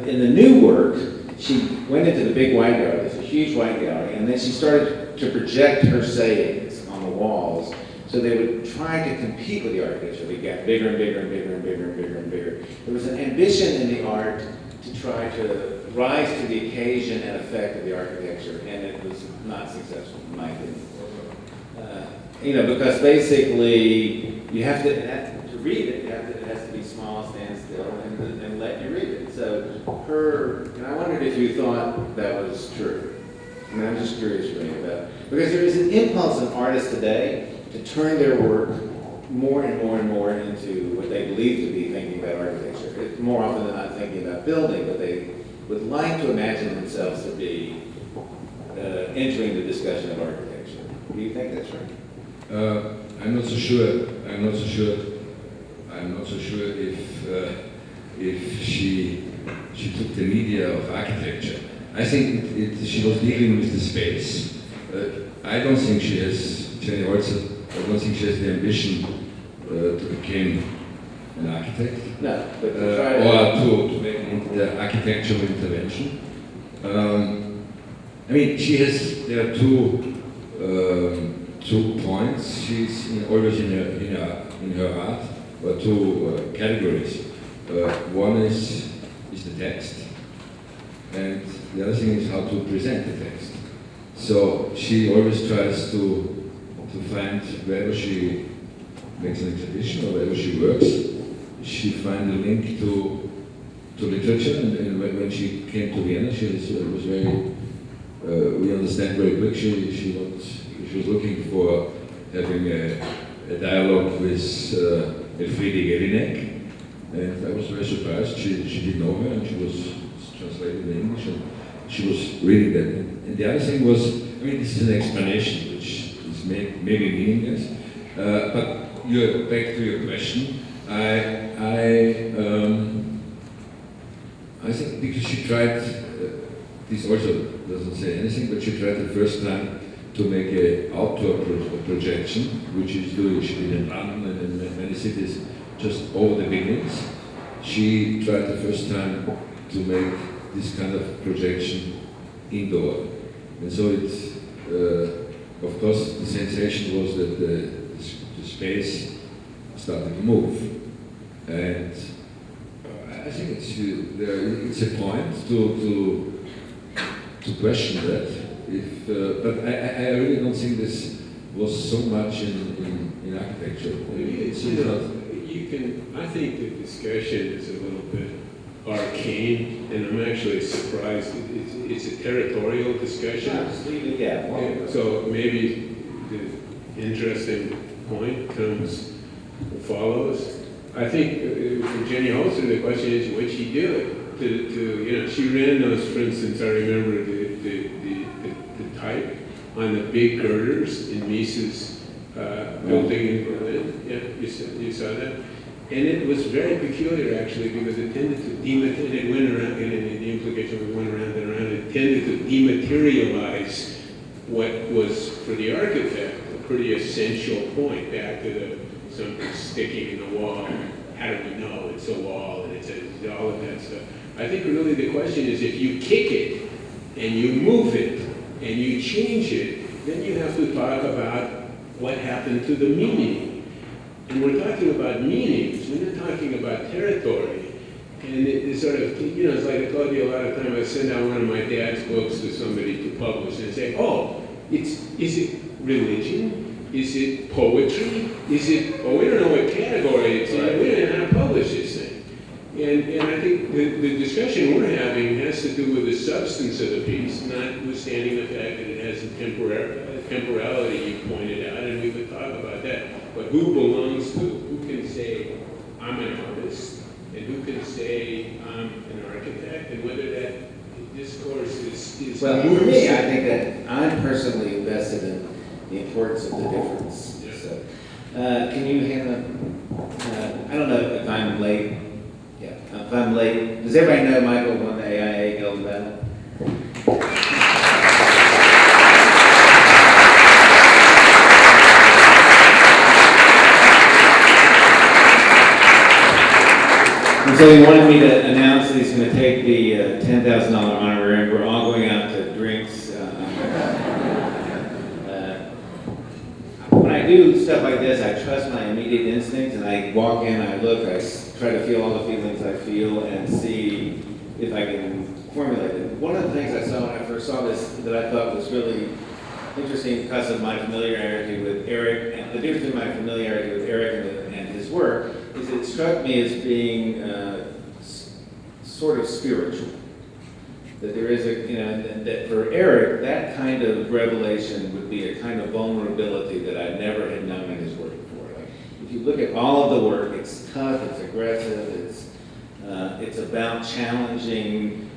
In the new work, she went into the big white gallery, it's a huge white gallery, and then she started to project her sayings on the walls so they would try to compete with the architecture. They got bigger and bigger and bigger and bigger and bigger and bigger. There was an ambition in the art to try to rise to the occasion and effect of the architecture, and it was not successful, in my opinion. Because basically you have to read it, it has to be small, stand still, and let you read it. So and I wondered if you thought that was true. And I'm just curious really about, because there is an impulse in artists today to turn their work more and more and more into what they believe to be thinking about architecture. More often than not thinking about building, but they would like to imagine themselves to be entering the discussion of architecture. Do you think that's right? I'm not so sure. I'm not so sure if she took the media of architecture. I think she was dealing with the space. I don't think she has, Jenny also, I don't think she has the ambition to become an architect. No, but or to make the architectural intervention. I mean, there are two points. She's always in her art, or two categories. One is the text, and the other thing is how to present the text. So she always tries to find, wherever she makes an exhibition or wherever she works, she finds a link to literature. And when she came to Vienna, she was very. We understand very quick. She was looking for having a dialogue with Elfriede Jelinek, and I was very surprised. She didn't know her, and she was translated in English, and she was reading that. And the other thing was, I mean, this is an explanation which is maybe meaningless, but back to your question. I think because she tried, this also doesn't say anything, but she tried the first time to make an outdoor projection, which she did in London and in many cities, just over the buildings. She tried the first time to make this kind of projection indoor. And so of course, the sensation was that the space started to move. And I think it's a point to question that. But I really don't think this was so much in architecture. I think the discussion is a little bit arcane, and I'm actually surprised. It's a territorial discussion. Yeah. So maybe the interesting point follows. I think for Jenny Holzer, the question is, what'd she do? She ran those, for instance, I remember the type on the big girders in Mises building in Berlin. Yeah, you saw that? And it was very peculiar, actually, because it tended to and it went around, and the implication was it went around and around, it tended to dematerialize what was, for the architect, a pretty essential point, back to something sticking in the wall. How do we know it's a wall, and it's all of that stuff. I think really the question is, if you kick it, and you move it, and you change it, then you have to talk about what happened to the meaning. And we're talking about meanings, we're not talking about territory. And it's sort of, it's like I told you a lot of time, I send out one of my dad's books to somebody to publish and say, is it religion? Is it poetry? We don't know what category it's in, we don't know how to publish this thing. And I think the discussion we're having has to do with the substance of the piece, notwithstanding the fact that it has a temporality you pointed out, and we could talk about that. But who belongs to? Who can say, I'm an artist? And who can say, I'm an architect? And whether that discourse is well, for me, I think that I'm personally invested in the importance of the difference. Yeah. So, can you hand I don't know if I'm late. Yeah, if I'm late. Does everybody know Michael won the AIA Gold Medal? And so he wanted me to announce that he's going to take the $10,000 honorarium. We're all going out to drinks. When I do stuff like this, I trust my immediate instincts, and I walk in, I look, I try to feel all the feelings I feel and see if I can formulate it. One of the things I saw when I first saw this that I thought was really interesting because of my familiarity with Eric, and the difference between my familiarity with Eric and his work is it struck me as being sort of spiritual. That there is a, that for Eric, that kind of revelation would be a kind of vulnerability that I never had known in his work before. Like, if you look at all of the work, it's tough, it's aggressive, it's about challenging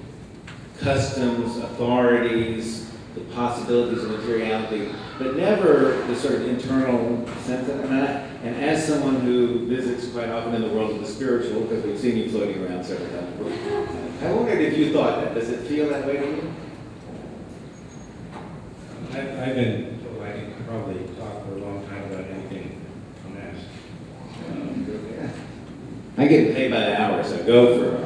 customs, authorities, the possibilities of materiality, but never the sort of internal sense of it. And as someone who visits quite often in the world of the spiritual, because we've seen you floating around several times, I wondered if you thought that. Does it feel that way to you? I've been told I can probably talk for a long time about anything I'm asked. I get paid by the hour, so go for it.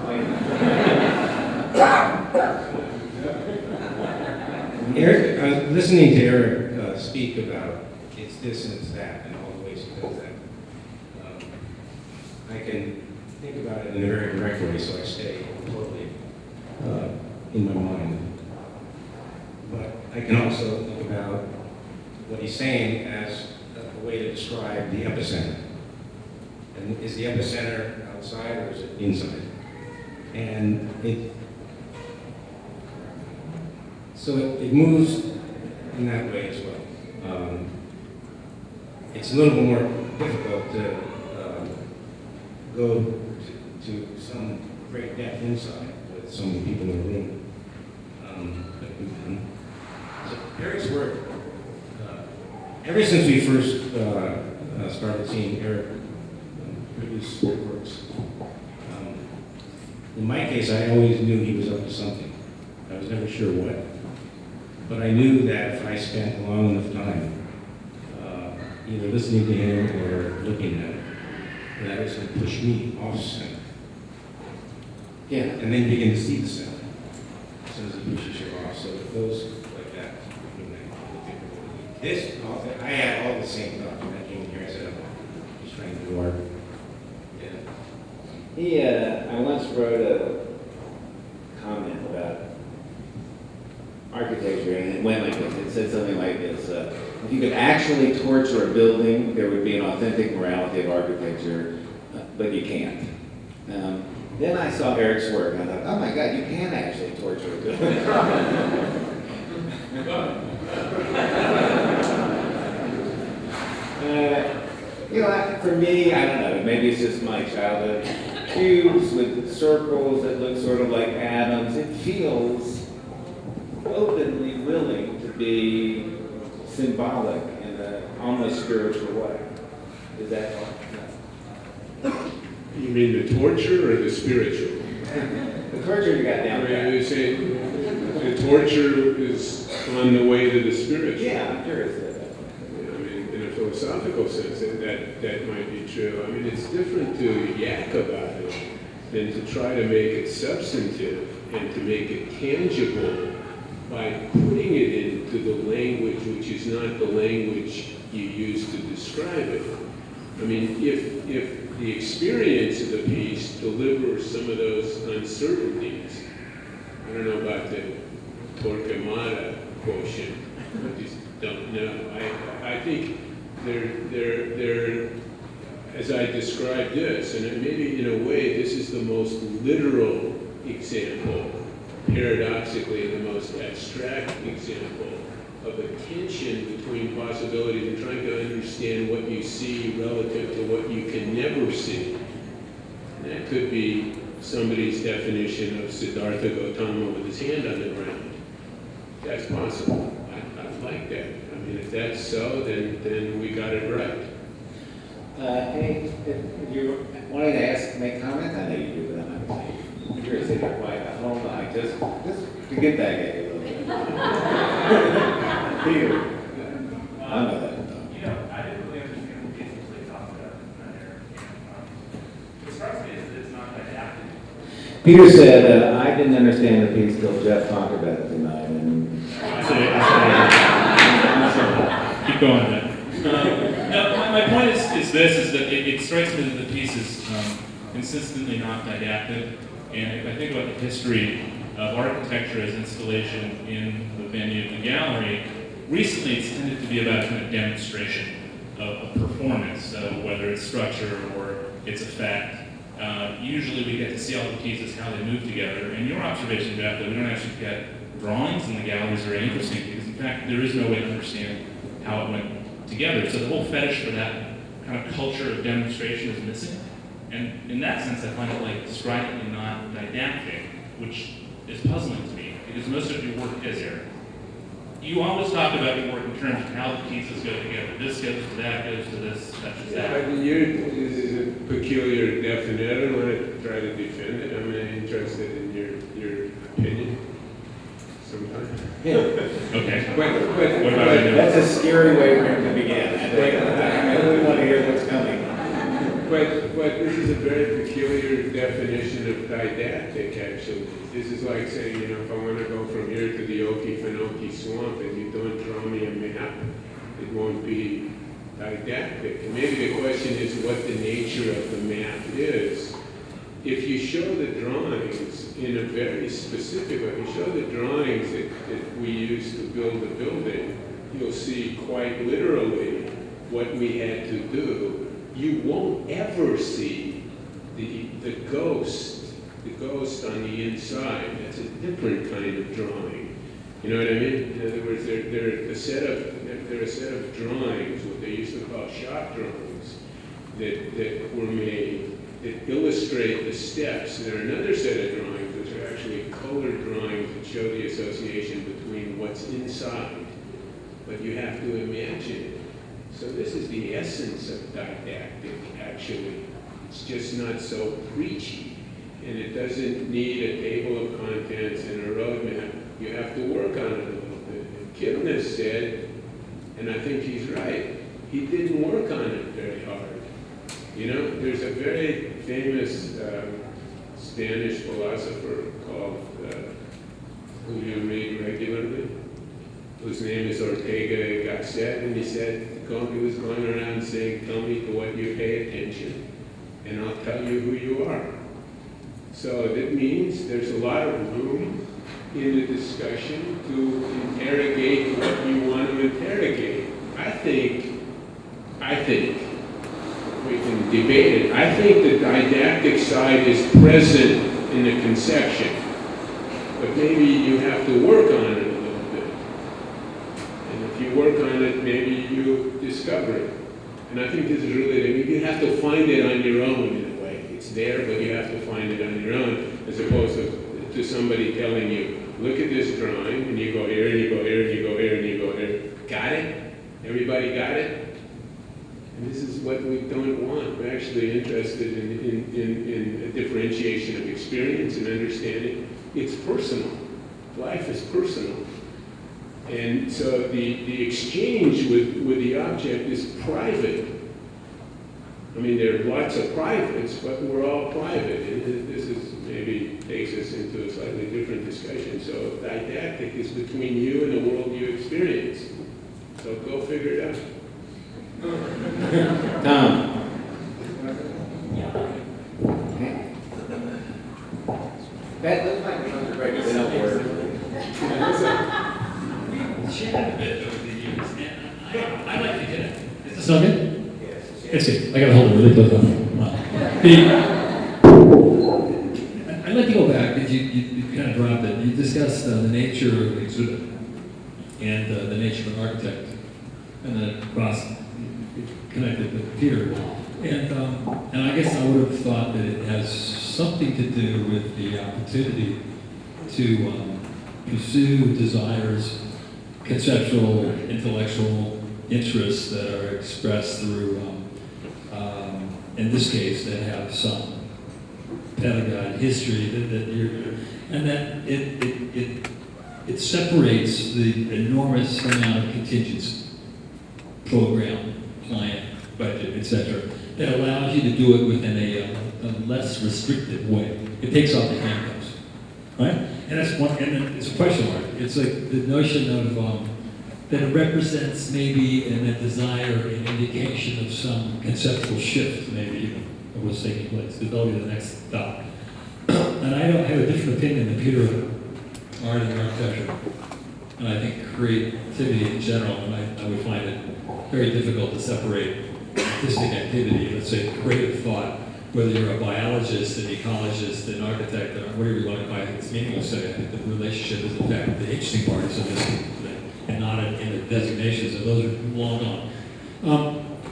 Eric, I was listening to Eric speak about it's this and it's that and all the ways he does that. I can think about it in a very direct way, so I stay totally in my mind. But I can also think about what he's saying as a way to describe the epicenter. And is the epicenter outside or is it inside? And it moves in that way as well. It's a little more difficult to go to some great depth inside with so many people in the room. So Eric's work, ever since we first started seeing Eric produce works, in my case, I always knew he was up to something. I was never sure what. But I knew that if I spent long enough time either listening to him or looking at him, that was going to push me off center. Yeah. And then begin to see the center as soon as it pushes you off. So it goes like that. I had all the same thoughts when I came in here. I said, I'm just trying to do art. Yeah. I once wrote a comment about architecture, and it went like this. It said something like this. If you could actually torture a building, there would be an authentic morality of architecture, but you can't. Then I saw Eric's work, and I thought, oh my God, you can actually torture a building. For me, I don't know, maybe it's just my childhood. Cubes with circles that look sort of like atoms. It feels openly willing to be symbolic in an almost spiritual way. Is that all? No. You mean the torture or the spiritual? The torture you got down I there. mean, you say the torture is on the way to the spiritual. Yeah, I'm curious about that. I mean, in a philosophical sense, that might be true. I mean, it's different to yak about it than to try to make it substantive and to make it tangible by putting it into the language which is not the language you use to describe it. I mean, if the experience of the piece delivers some of those uncertainties, I don't know about the Torquemada quotient, I just don't know. I think they're, as I described this, and maybe in a way this is the most literal example, paradoxically the most abstract example of a tension between possibilities and trying to understand what you see relative to what you can never see. And that could be somebody's definition of Siddhartha Gautama with his hand on the ground. That's possible. I like that. I mean, if that's so, then we got it right. Hey, if you wanted to make comments, I know you do, but I'm not going to say you. You're sitting here quiet. Hold on, just to get back at you a little bit. Peter, I know that. I didn't really understand the piece until you talked about it there. What strikes me is that it's not didactic. Peter said, I didn't understand the piece till Jeff talked about it tonight. And Keep going, man. No, my point is that it strikes me that the piece is consistently not didactic. And if I think about the history of architecture as installation in the venue of the gallery, recently it's tended to be about a kind of demonstration of performance, so whether it's structure or its effect. Usually we get to see all the pieces, how they move together. And your observation about that we don't actually get drawings in the galleries are very interesting because in fact there is no way to understand how it went together. So the whole fetish for that kind of culture of demonstration is missing. And in that sense I find it like strikingly not didactic, which is puzzling to me because most of your work is here. You always talk about your work in terms of how the pieces go together. This goes to that, goes to this, touches Yeah, that. but this is a peculiar definition. I don't want to try to defend it. I'm interested in your opinion sometimes. Yeah. Okay. But What about you? That's a scary way for him to begin. I really want to hear what's coming. But this is a very peculiar definition of didactic, actually. This is like saying, you know, if I want to go from here to the Okefenokee Swamp and you don't draw me a map, it won't be didactic. And maybe the question is what the nature of the map is. If you show the drawings in a very specific way, if you show the drawings that we used to build the building, you'll see quite literally what we had to do. You won't ever see the ghost on the inside. That's a different kind of drawing. You know what I mean? In other words, they're a set of drawings, what they used to call shop drawings, that were made that illustrate the steps. There are another set of drawings which are actually colored drawings that show the association between what's inside, but you have to imagine it. So this is the essence of didactic, actually. It's just not so preachy, and it doesn't need a table of contents and a roadmap. You have to work on it a little bit. And Kipnis said, and I think he's right, he didn't work on it very hard. You know, there's a very famous Spanish philosopher called, who you read regularly, whose name is Ortega y Gasset, and he said, he was going around saying, tell me to what you pay attention, and I'll tell you who you are. So that means there's a lot of room in the discussion to interrogate what you want to interrogate. I think, we can debate it, I think the didactic side is present in the conception, but maybe you have to work on it a little bit. And if you work on it, maybe you discover it. And I think this is really, you have to find it on your own in a way. It's there, but you have to find it on your own, as opposed to somebody telling you, look at this drawing, and you go here, and you go here, and you go here, and you go here. Got it? Everybody got it? And this is what we don't want. We're actually interested in a differentiation of experience and understanding. It's personal. Life is personal. And so the exchange with the object is private. I mean, there are lots of privates, but we're all private. And this is maybe takes us into a slightly different discussion. So didactic is between you and the world you experience. So go figure it out. Thom. That looks like a great word. Shared a bit over the years, and I like to get it. Is this Sound good? Yes. It's good. I gotta hold it really close up. I'd like to go back, because you kind of dropped it. You discussed the nature of an exhibit and the nature of an architect, and then connected with Peter. And I guess I would have thought that it has something to do with the opportunity to pursue desires, conceptual, intellectual interests that are expressed through, in this case, that have some pedagogy history and that it separates the enormous amount of contingency, program, client, budget, etc., that allows you to do it within a less restrictive way. It takes off the handcuffs, right? And that's one. And then it's a question mark. It's like the notion of that it represents maybe a desire, an indication of some conceptual shift, maybe even of what's taking place. That'll be the next stop. And I don't have a different opinion than Peter on art and architecture. And I think creativity in general, and I would find it very difficult to separate artistic activity, let's say creative thought, whether you're a biologist, an ecologist, an architect, or whatever you want to call it, it's meaningless to say. I think the relationship is in fact the interesting part of this today, and not in the designations, and those are long gone.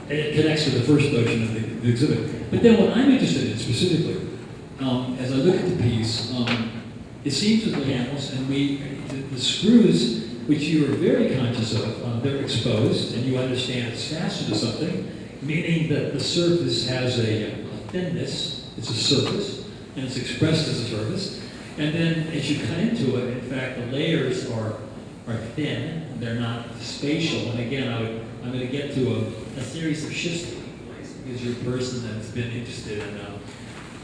And it connects to the first notion of the exhibit. But then what I'm interested in specifically, as I look at the piece, it seems as though handles, and the screws, which you are very conscious of, they're exposed, and you understand it's fastened to something, meaning that the surface has a thinness, it's a surface, and it's expressed as a surface. And then as you cut into it, in fact, the layers are thin, they're not spatial. And again, I'm going to get to a series of shifts taking place because you're a person that's been interested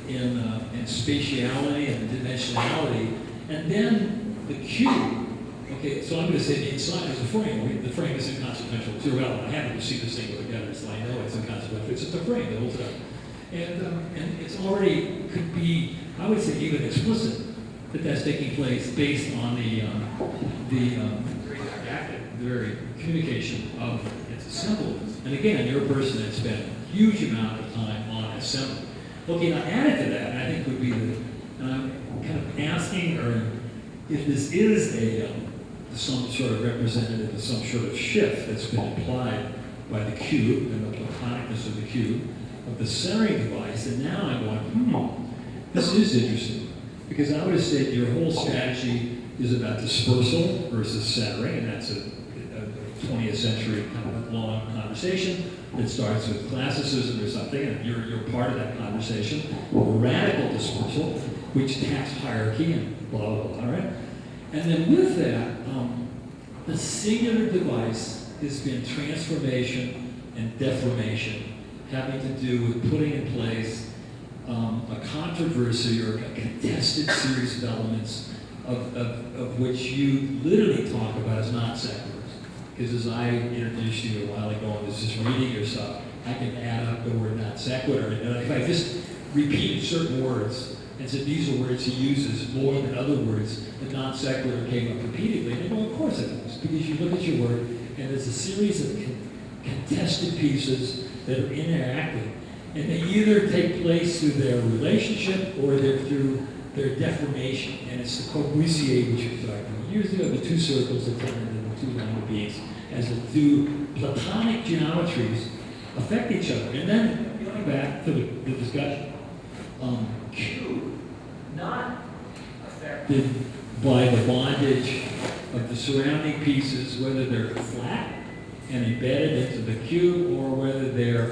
in spatiality and dimensionality. And then the cube. Okay, so I'm going to say the inside is a frame. The frame is inconsequential throughout. I happen to see this thing together, so I know it's inconsequential. It's just a frame that holds it up. And it's already, could be, I would say, even explicit that that's taking place based on the very didactic, the very communication of its assembly. And again, you're a person that's spent a huge amount of time on assembly. Okay, now added to that, and I think would be and I'm kind of asking, or if this is some sort of representative of some sort of shift that's been applied by the cube and the platonicness of the cube, of the centering device, and now I'm going, this is interesting. Because I would have said your whole strategy is about dispersal versus centering, and that's a 20th century kind of long conversation that starts with classicism or something, and you're part of that conversation. Radical dispersal, which attacks hierarchy and blah, blah, blah, right? And then with that, the singular device has been transformation and deformation, having to do with putting in place a controversy or a contested series of elements of which you literally talk about as non sequiturs. Because as I introduced you a while ago and was just reading your stuff, I can add up the word non sequitur. And if I just repeated certain words and said these are words he uses more than other words, the non sequitur came up repeatedly. And I go, of course it does, because you look at your word and there's a series of contested pieces that are interacting. And they either take place through their relationship or through their deformation. And it's the Corbusier, which we talked about years ago, the two circles that turn into the two line of beings, as the two Platonic geometries affect each other. And then, going back to the discussion, Q, not affected by the bondage of the surrounding pieces, whether they're flat and embedded into the cube, or whether they're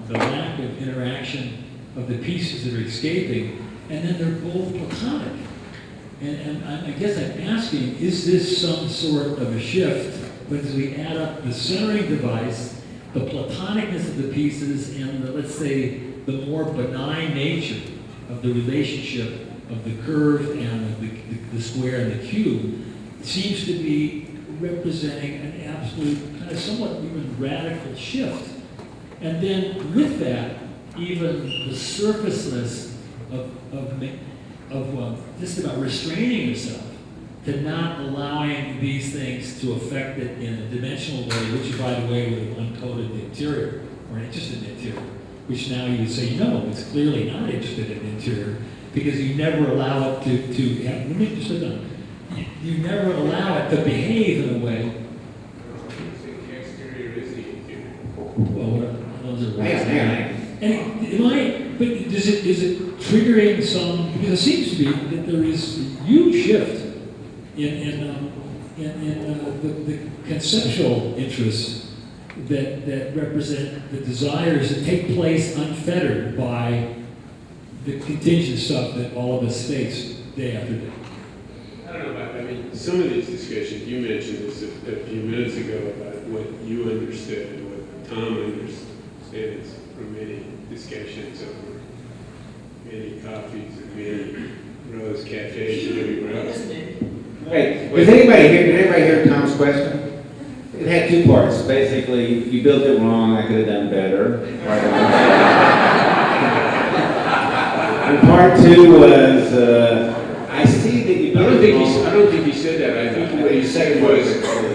the lack of interaction of the pieces that are escaping, and then they're both Platonic. And I guess I'm asking, is this some sort of a shift, because we add up the centering device, the Platonicness of the pieces, and let's say the more benign nature of the relationship of the curve and of the square and the cube, seems to be representing an absolute, kind of somewhat even radical shift. And then with that, even the surfaceness of just about restraining yourself to not allowing these things to affect it in a dimensional way, which by the way would have uncoded the interior, or interested in the interior, which now you would say, no, it's clearly not interested in the interior, because you never allow it to let me just sit down. You never allow it to behave in a way. Well, those are words. And is it triggering some? Because it seems to be that there is a huge shift in the conceptual interests that represent the desires that take place unfettered by the contingent stuff that all of us face day after day. I don't know, I mean, some of these discussions, you mentioned this a few minutes ago about what you understood and what Thom understands from many discussions over many coffees and many Rose cafes and everywhere else. Hey, did anybody hear Tom's question? It had two parts. Basically, you built it wrong, I could have done better. And part two was, I see that you built it wrong. I don't think he said that. I think what he said was,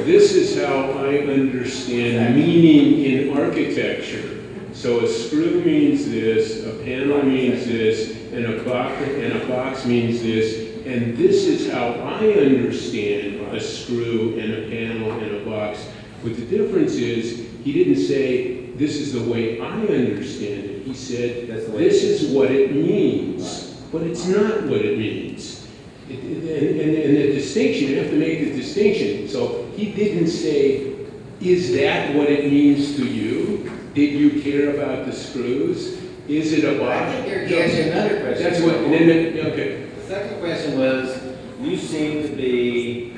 this is how I understand meaning in architecture. So a screw means this, a panel means this, and a box means this, and this is how I understand a screw and a panel and a box. But the difference is, he didn't say, this is the way I understand it. He said, this is what it means. But it's not what it means. And the distinction, you have to make the distinction. So he didn't say, is that what it means to you? Did you care about the screws? Is it a box? I think Eric asked you another question. That's what, and then, okay. The second question was, you seem to be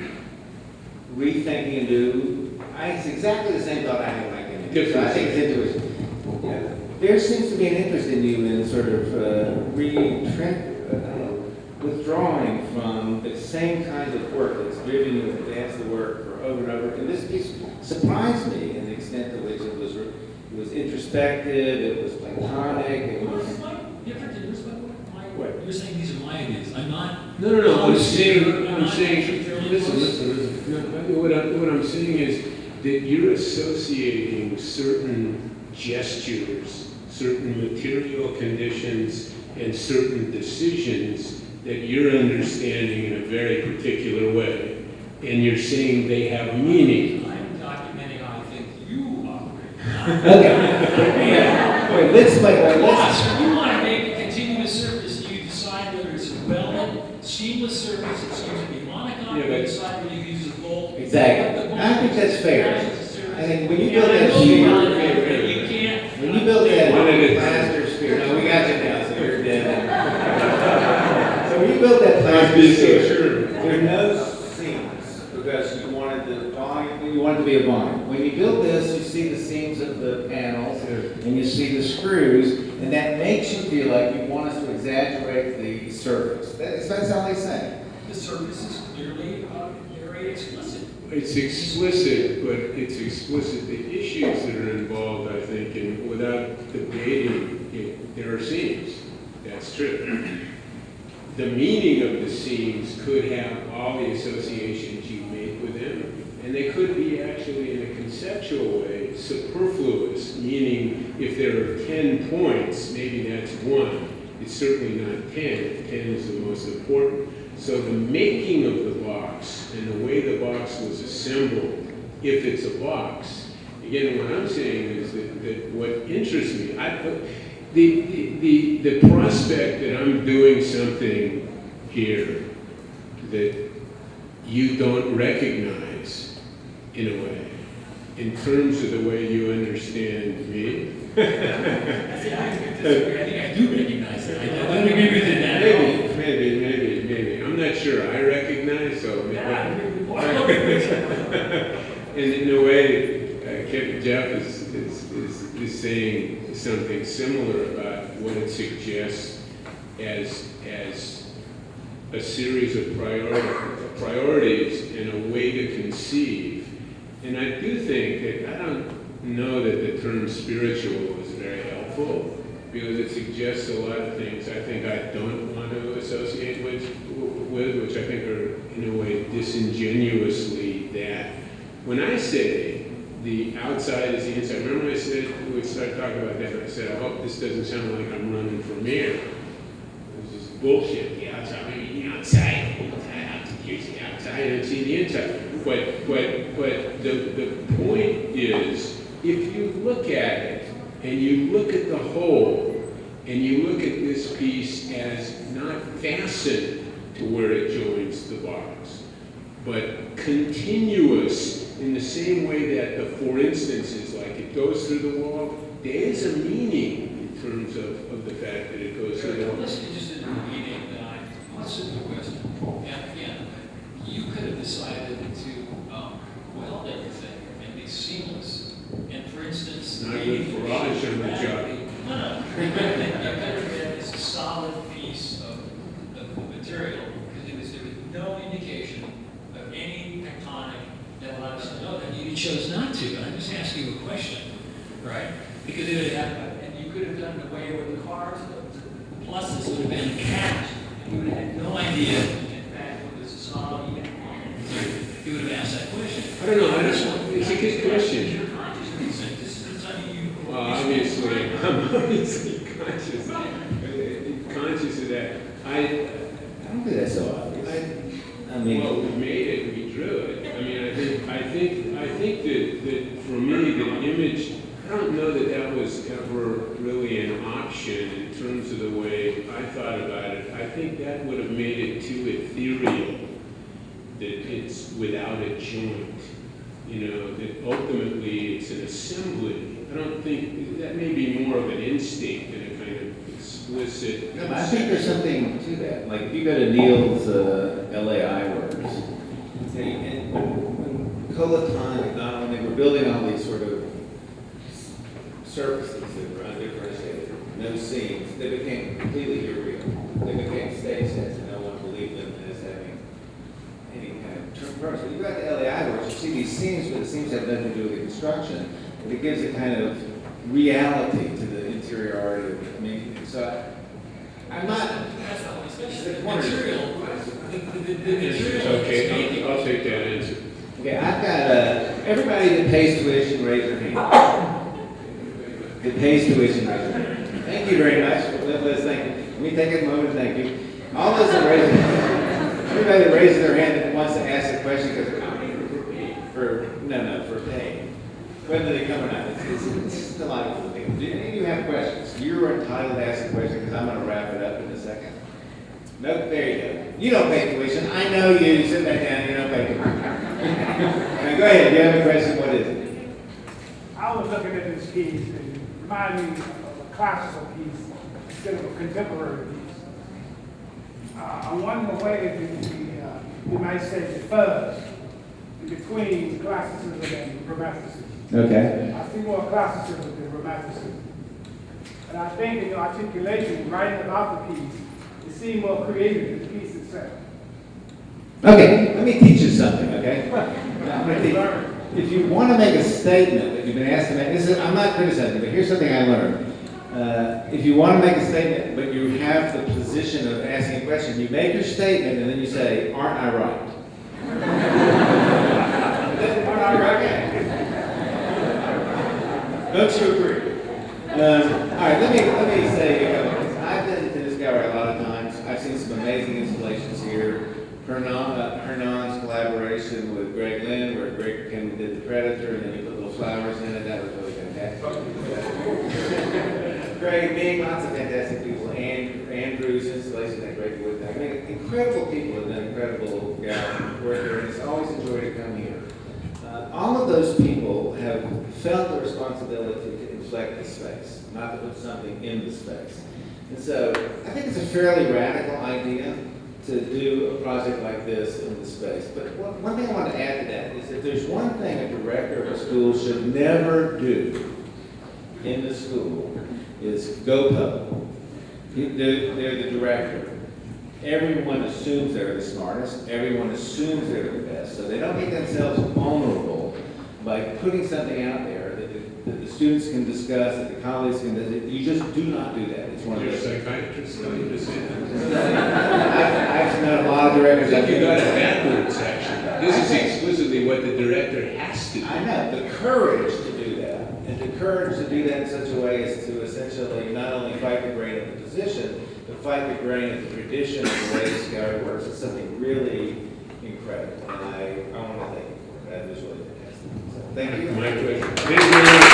rethinking anew. It's exactly the same thought I had when I came in. So I think it's interesting. There seems to be an interest in you in sort of withdrawing from the same kind of work that's driven you to advance the work for over and over. And this piece surprised me in the extent to which it was introspective, it was platonic, it was... Different than yours, by the way. You're saying these are my ideas. I'm not... No. I'm saying, listen. No, what I'm saying is that you're associating certain gestures, certain material conditions, and certain decisions that you're understanding in a very particular way. And you're saying they have meaning. I'm documenting how I think you operate. Okay. Wait, let's You want to make a continuous surface, and you decide whether it's a welded, seamless surface, it's going to be monochrome, you decide whether you use a bolt. Exactly. I think that's fair. I think when you build that sphere, you can't. when you build that plaster sphere, no, we got you now, so you're dead. So when you build that plaster sphere, there are no seams because you wanted the volume, you wanted to be a volume. When you build this, you see the seams of the panels and you see the screws, and that makes you feel like you want us to exaggerate the surface. That's how they say. The surface is clearly very explicit. It's explicit, but it's explicit. The issues that are involved, I think, and without debating it, there are seams. That's true. The meaning of the seams could have all the associations you make with them, and they could be actually, in a conceptual way, superfluous, meaning if there are 10 points, maybe that's one. It's certainly not 10. 10 is the most important. So the making of the box and the way the box was assembled, if it's a box, again, what I'm saying is that what interests me, the prospect that I'm doing something here that you don't recognize in a way, in terms of the way you understand me. I think I do recognize that. I don't agree with it that Maybe. I'm not sure I recognize, so maybe. And in a way, Jeff is saying something similar about what it suggests as a series of priorities and a way to conceive. And I do think that, I don't know that the term spiritual is very helpful, because it suggests a lot of things I think I don't want to associate with, which I think are, in a way, disingenuously that. When I say the outside is the inside, remember I said, we started talking about that, and I said, I hope this doesn't sound like I'm running for mayor. This is bullshit. The outside, I mean, the outside, here's the outside, and see the inside. But the point is, if you look at it, and you look at the whole, and you look at this piece as not fastened to where it joins the box, but continuous in the same way that the for instance is like it goes through the wall. There is a meaning in terms of the fact that it goes through the wall. Listen, just in the meeting, what's the question? And again, you could have decided to weld everything and be seamless. And for instance, Not good for us on the job. No. You could have been this solid piece of material because there was no indication of any tectonic that allowed us to know that. You chose not to. I'm just asking you a question, right? Because it would have, and you could have done it in a way where the cars, the pluses would have been capped. You would have had no idea, in fact, what was solid even. You would have asked that question. I don't know. It's a good question. Your consciousness. This is something you. Well, obviously. obviously conscious of that. I don't think that's so obvious. I mean, Well, we made it, we drew it. I mean, I think that for me, the image, I don't know that that was ever really an option in terms of the way I thought about it. I think that would have made it too ethereal, that it's without a joint. You know, that ultimately it's an assembly. I don't think, that may be more of an instinct than a kind of explicit. no, I think there's something to that. Like if you go to Neil's LAI works, and when Colatonic, when they were building all these sort of surfaces that were undifferentiated, no seams, they became completely irreal. They became stage sets, and no one believed them as having any kind of term purpose. But you go to the LAI works, you see these seams, but the seams have nothing to do with the construction. But it gives a kind of reality to the interiority of it. I mean, so I'm not. That's not what The material. Okay, I'll take that answer. Okay, I've got everybody that pays tuition, raise their hand. That pays tuition, raise their hand. Thank you very much. Let's thank you. Let me take a moment to thank you. All those that raise their hand, everybody that raises their hand that wants to ask a question because for pay. Whether they come or not, it's delightful. Do any of you have questions? You're entitled to ask a question because I'm going to wrap it up in a second. Nope, there you go. You don't pay tuition. I know you. Sit back down. You don't pay tuition. Now go ahead. You have a question? What is it? I was looking at this piece and it reminded me of a classical piece instead of a contemporary piece. I'm wondering where you might say the fuzz in between classicism and romanticism. Okay. I see more classicism than romanticism. And I think in your articulation, writing about the piece, it seemed more creative than the piece itself. Okay, let me teach you something, okay? I'm going to teach you. If you want to make a statement that you've been asked to make, I'm not criticizing, but here's something I learned. If you want to make a statement, but you have the position of asking a question, you make your statement and then you say, aren't I right? Aren't I right? Don't you agree? All right, let me say a couple things. I've been to this gallery a lot of times. I've seen some amazing installations here. Hernan's collaboration with Greg Lynn, where Greg did The Predator, and then he put little flowers in it. That was really fantastic. Greg, me, lots of fantastic people. Andrew's installation at Great Wood. I mean, incredible people have done incredible gallery work here, and it's always enjoyed to come here. All of those people have felt the responsibility to inflect the space, not to put something in the space. And so I think it's a fairly radical idea to do a project like this in the space. But one thing I want to add to that is that there's one thing a director of a school should never do in the school is go public. They're the director. Everyone assumes they're the smartest. Everyone assumes they're the best. So they don't make themselves vulnerable by putting something out there that the students can discuss, that the colleagues can discuss. You just do not do that. It's one of You're a those. psychiatrist, don't you just say that? I've known a lot of directors. I think you got it backwards, actually. This is explicitly what the director has to do. I know, the courage to do that, and the courage to do that in such a way as to essentially not only fight the grain of the position, but fight the grain of the tradition of the way this gallery works. It's something really incredible, and I want to thank you for it. That was really fantastic. So, thank you. My pleasure.